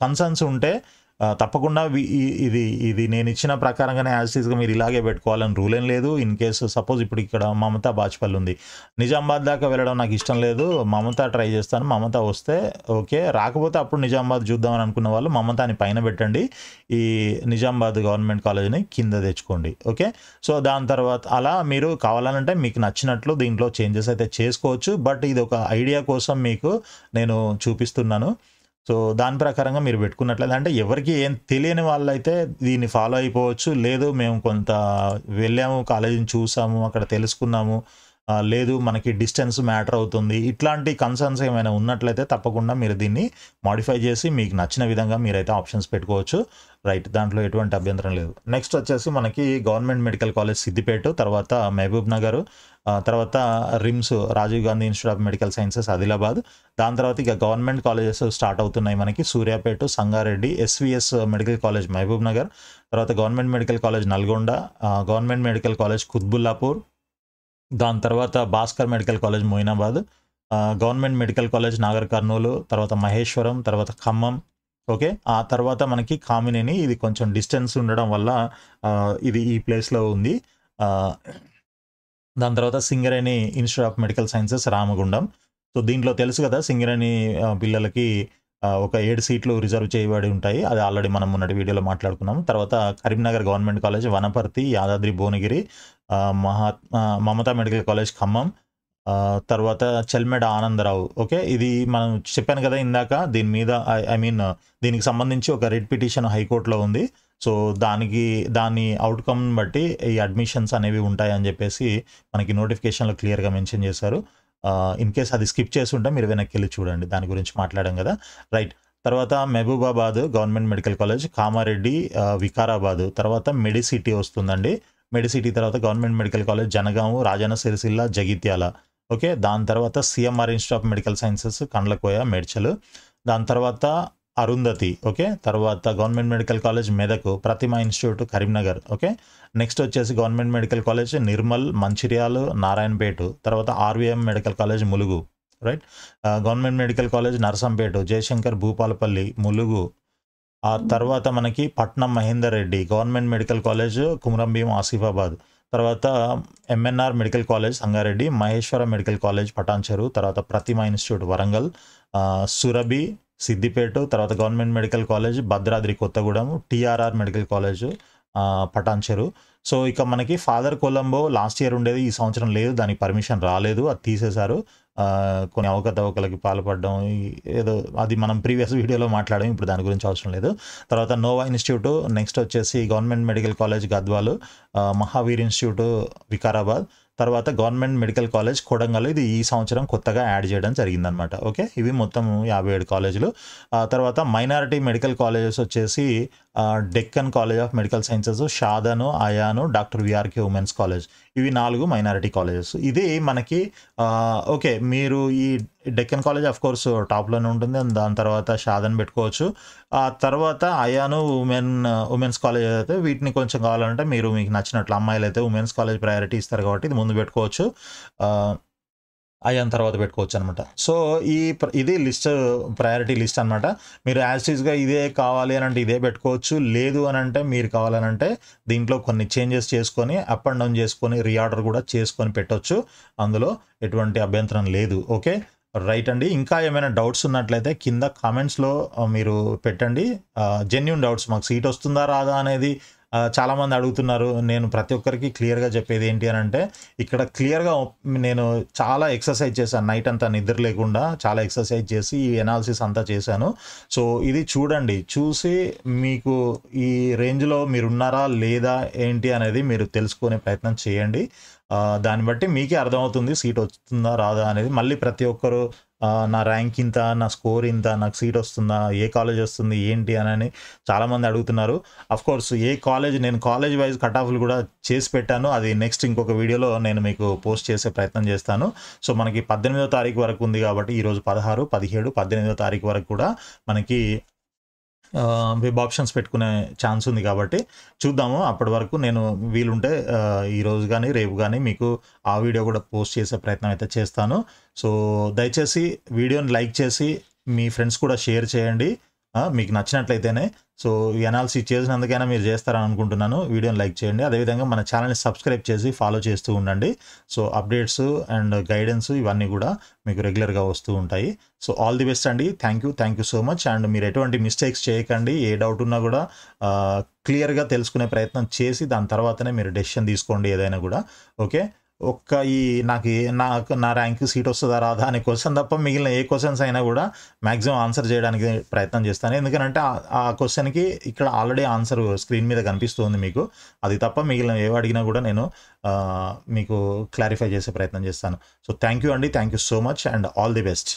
కన్సర్న్స్ ఉంటే తప్పకుండా ఇది నేను ఇచ్చిన ప్రకారంగానే యాజ్టీస్గా మీరు ఇలాగే పెట్టుకోవాలని రూల్ ఏం లేదు. ఇన్ కేసు సపోజ్ ఇప్పుడు ఇక్కడ మమతా బాచుపల్లి ఉంది, నిజామాబాద్ దాకా వెళ్ళడం నాకు ఇష్టం లేదు, మమతా ట్రై చేస్తాను, మమతా వస్తే ఓకే, రాకపోతే అప్పుడు నిజామాబాద్ చూద్దామని అనుకున్న వాళ్ళు మమతాని పైన పెట్టండి, ఈ నిజామాబాద్ గవర్నమెంట్ కాలేజ్ని కింద తెచ్చుకోండి. ఓకే, సో దాని తర్వాత అలా మీరు కావాలంటే మీకు నచ్చినట్లు దీంట్లో చేంజెస్ అయితే చేసుకోవచ్చు. బట్ ఇది ఒక ఐడియా కోసం మీకు నేను చూపిస్తున్నాను. సో దాని ప్రకారంగా మీరు పెట్టుకున్నట్లయితే అంటే ఎవరికి ఏం తెలియని వాళ్ళైతే దీన్ని ఫాలో అయిపోవచ్చు. లేదు మేము కొంత వెళ్ళాము, కాలేజీని చూసాము, అక్కడ తెలుసుకున్నాము, లేదు మనకి డిస్టెన్స్ మ్యాటర్ అవుతుంది, ఇట్లాంటి కన్సర్న్స్ ఏమైనా ఉన్నట్లయితే తప్పకుండా మీరు దీన్ని మాడిఫై చేసి మీకు నచ్చిన విధంగా మీరైతే ఆప్షన్స్ పెట్టుకోవచ్చు. రైట్, దాంట్లో ఎటువంటి అభ్యంతరం లేదు. నెక్స్ట్ వచ్చేసి మనకి గవర్నమెంట్ మెడికల్ కాలేజ్ సిద్దిపేట, తర్వాత మహబూబ్ నగర్, తర్వాత RIMS Rajiv Gandhi institute of medical sciences Adilabad. దాని తర్వాత ఇక గవర్నమెంట్ కాలేజెస్ స్టార్ట్ అవుతున్నాయి మనకి Suryapet, Sangareddy, SVS medical college Mahabub Nagar, తర్వాత government medical college Nalgonda, government medical college Quthbullapur, దాని తర్వాత Bhaskar medical college Moinabad, government medical college Nagarkurnool, తర్వాత మహేశ్వరం, తర్వాత ఖమ్మం. ఓకే, ఆ తర్వాత మనకి కామినేని, ఇది కొంచెం డిస్టెన్స్ ఉండడం వల్ల ఇది ఈ ప్లేస్లో ఉంది. దాని తర్వాత Singareni institute of medical sciences Ramagundam. So దీంట్లో తెలుసు కదా, సింగరేణి పిల్లలకి ఒక 7 సీట్లు రిజర్వ్ చేయబడి ఉంటాయి. అది ఆల్రెడీ మనం మొన్నటి వీడియోలో మాట్లాడుకున్నాము. తర్వాత Karimnagar government college Wanaparthy, Yadadri Bhuvanagiri, Mamata medical college Khammam, తర్వాత చెల్మెడ ఆనందరావు. ఓకే, ఇది మనం చెప్పాను కదా ఇందాక, దీని మీద దీనికి సంబంధించి ఒక రిట్ పిటిషన్ హైకోర్టులో ఉంది. సో దాని అవుట్కమ్ బట్టి ఈ అడ్మిషన్స్ అనేవి ఉంటాయని చెప్పేసి మనకి నోటిఫికేషన్లో క్లియర్గా మెన్షన్ చేశారు. ఇన్ కేస్ అది స్కిప్ చేసి ఉంటే మీరు వెనక్కి వెళ్ళి చూడండి, దాని గురించి మాట్లాడాం కదా. రైట్, తర్వాత Mahabubabad government medical college, Kamareddy, Vikarabad, తర్వాత మెడిసిటీ వస్తుందండి. మెడిసిటీ తర్వాత government medical college Jangaon, Rajanna Sircilla, Jagtial. Okay, దాని తర్వాత CMR institute of medical sciences Kandlakoya, Medchal. దాని తర్వాత అరుంధతి. ఓకే, తర్వాత government medical college Medak, Pratima institute Karimnagar. Okay, next వచ్చేసి government medical college Nirmal, Mancherial, Narayanpet, తర్వాత RVM medical college Mulugu. Right, government medical college Narsampet, Jayashankar Bhupalpally, Mulugu. ఆ తర్వాత మనకి పట్నం Mahender Reddy government medical college Kumurambheem, Asifabad. తర్వాత MNR medical college Sangareddy, Maheshwara medical college Patancheru, తర్వాత ప్రతిమా ఇన్స్టిట్యూట్ వరంగల్, సురభి సిద్దిపేట, తర్వాత government medical college Bhadradri Kothagudem, TRR medical college Patancheru. So ఇక మనకి ఫాదర్ కొలంబో లాస్ట్ ఇయర్ ఉండేది, ఈ సంవత్సరం లేదు, దానికి పర్మిషన్ రాలేదు, అది తీసేశారు. కొన్ని అవకతవకలకి పాల్పడడం ఏదో అది మనం ప్రీవియస్ వీడియోలో మాట్లాడాం, ఇప్పుడు దాని గురించి అవసరం లేదు. తర్వాత నోవా ఇన్స్టిట్యూట్, నెక్స్ట్ వచ్చేసి government medical college Gadwal, Mahavir institute Vikarabad, తర్వాత గవర్నమెంట్ మెడికల్ కాలేజ్ కొడంగల్. ఇది ఈ సంవత్సరం కొత్తగా యాడ్ చేయడం జరిగిందనమాట. ఓకే, ఇవి మొత్తం 57 కాలేజీలు. తర్వాత మైనారిటీ మెడికల్ కాలేజెస్ వచ్చేసి Deccan college of medical sciences, Shadan, Ayaan, doctor VRK women's college. ఇవి 4 మైనారిటీ కాలేజెస్. ఇది మనకి ఓకే, మీరు డెక్కన్ కాలేజ్ ఆఫ్ కోర్స్ టాప్లోనే ఉంటుంది. అండ్ దాని తర్వాత షాదన్ పెట్టుకోవచ్చు. ఆ తర్వాత అయాను ఉమెన్స్ కాలేజ్ అయితే వీటిని కొంచెం కావాలంటే మీకు నచ్చినట్లు అమ్మాయిలు అయితే ఉమెన్స్ కాలేజ్ ప్రయారిటీ ఇస్తారు కాబట్టి ఇది ముందు పెట్టుకోవచ్చు. అయ్యాన తర్వాత పెట్టుకోవచ్చు అనమాట. సో ఇది లిస్ట్ ప్రయారిటీ లిస్ట్ అనమాట. మీరు యాజ్టీస్గా ఇదే కావాలి అని అంటే ఇదే పెట్టుకోవచ్చు. లేదు అని అంటే మీరు కావాలనంటే దీంట్లో కొన్ని చేంజెస్ చేసుకొని అప్ అండ్ డౌన్ చేసుకొని రీఆర్డర్ కూడా చేసుకొని పెట్టవచ్చు. అందులో ఎటువంటి అభ్యంతరం లేదు. ఓకే, రైట్ అండి. ఇంకా ఏమైనా డౌట్స్ ఉన్నట్లయితే కింద కామెంట్స్లో మీరు పెట్టండి. జెన్యూన్ డౌట్స్, మాకు సీట్ వస్తుందా రాదా అనేది చాలామంది అడుగుతున్నారు. నేను ప్రతి ఒక్కరికి క్లియర్గా చెప్పేది ఏంటి అని అంటే ఇక్కడ క్లియర్గా నేను చాలా ఎక్సర్సైజ్ చేశాను. నైట్ అంతా నిద్ర లేకుండా చాలా ఎక్సర్సైజ్ చేసి ఈ ఎనాలిసిస్ అంతా చేశాను. సో ఇది చూడండి, చూసి మీకు ఈ రేంజ్లో మీరు ఉన్నారా లేదా ఏంటి అనేది మీరు తెలుసుకునే ప్రయత్నం చేయండి. దాన్ని బట్టి మీకే అర్థమవుతుంది సీట్ వస్తుందా రాదా అనేది. మళ్ళీ ప్రతి ఒక్కరు నా ర్యాంక్ ఇంత, నా స్కోర్ ఇంత, నాకు సీట్ వస్తుందా, ఏ కాలేజ్ వస్తుంది ఏంటి అని చాలామంది అడుగుతున్నారు. అఫ్కోర్స్ నేను కాలేజ్ వైజ్ కట్ ఆఫ్లు కూడా చేసి పెట్టాను. అది నెక్స్ట్ ఇంకొక వీడియోలో నేను మీకు పోస్ట్ చేసే ప్రయత్నం చేస్తాను. సో మనకి 18వ తారీఖు వరకు ఉంది కాబట్టి ఈరోజు 16, 17, 18వ తారీఖు వరకు కూడా మనకి వెబ్ ఆప్షన్స్ పెట్టుకునే ఛాన్స్ ఉంది కాబట్టి చూద్దాము. అప్పటి వరకు నేను వీలుంటే ఈరోజు కానీ రేపు కానీ మీకు ఆ వీడియో కూడా పోస్ట్ చేసే ప్రయత్నం అయితే చేస్తాను. సో దయచేసి వీడియోని లైక్ చేసి మీ ఫ్రెండ్స్ కూడా షేర్ చేయండి మీకు నచ్చినట్లయితేనే. సో ఈ అనాలిసిస్ చేసినందుకైనా మీరు చేస్తారని అనుకుంటున్నాను. వీడియోని లైక్ చేయండి. అదేవిధంగా మన ఛానల్ని సబ్స్క్రైబ్ చేసి ఫాలో చేస్తూ ఉండండి. సో అప్డేట్స్ అండ్ గైడెన్స్ ఇవన్నీ కూడా మీకు రెగ్యులర్గా వస్తూ ఉంటాయి. సో ఆల్ ది బెస్ట్ అండి. Thank you so much. And మీరు ఎటువంటి మిస్టేక్స్ చేయకండి. ఏ డౌట్ ఉన్నా కూడా క్లియర్గా తెలుసుకునే ప్రయత్నం చేసి దాని తర్వాతనే మీరు డెసిషన్ తీసుకోండి ఏదైనా కూడా. ఓకే, నాకు నా ర్యాంక్ సీట్ వస్తుందా రాదా అనే క్వశ్చన్ తప్ప మిగిలిన ఏ క్వశ్చన్స్ అయినా కూడా మ్యాక్సిమం ఆన్సర్ చేయడానికి ప్రయత్నం చేస్తాను. ఎందుకంటే ఆ క్వశ్చన్కి ఇక్కడ ఆల్రెడీ ఆన్సర్ స్క్రీన్ మీద కనిపిస్తుంది మీకు. అది తప్ప మిగిలిన ఏవి అడిగినా కూడా నేను మీకు క్లారిఫై చేసే ప్రయత్నం చేస్తాను. సో థ్యాంక్ యూ అండి. Thank you so much and all the best.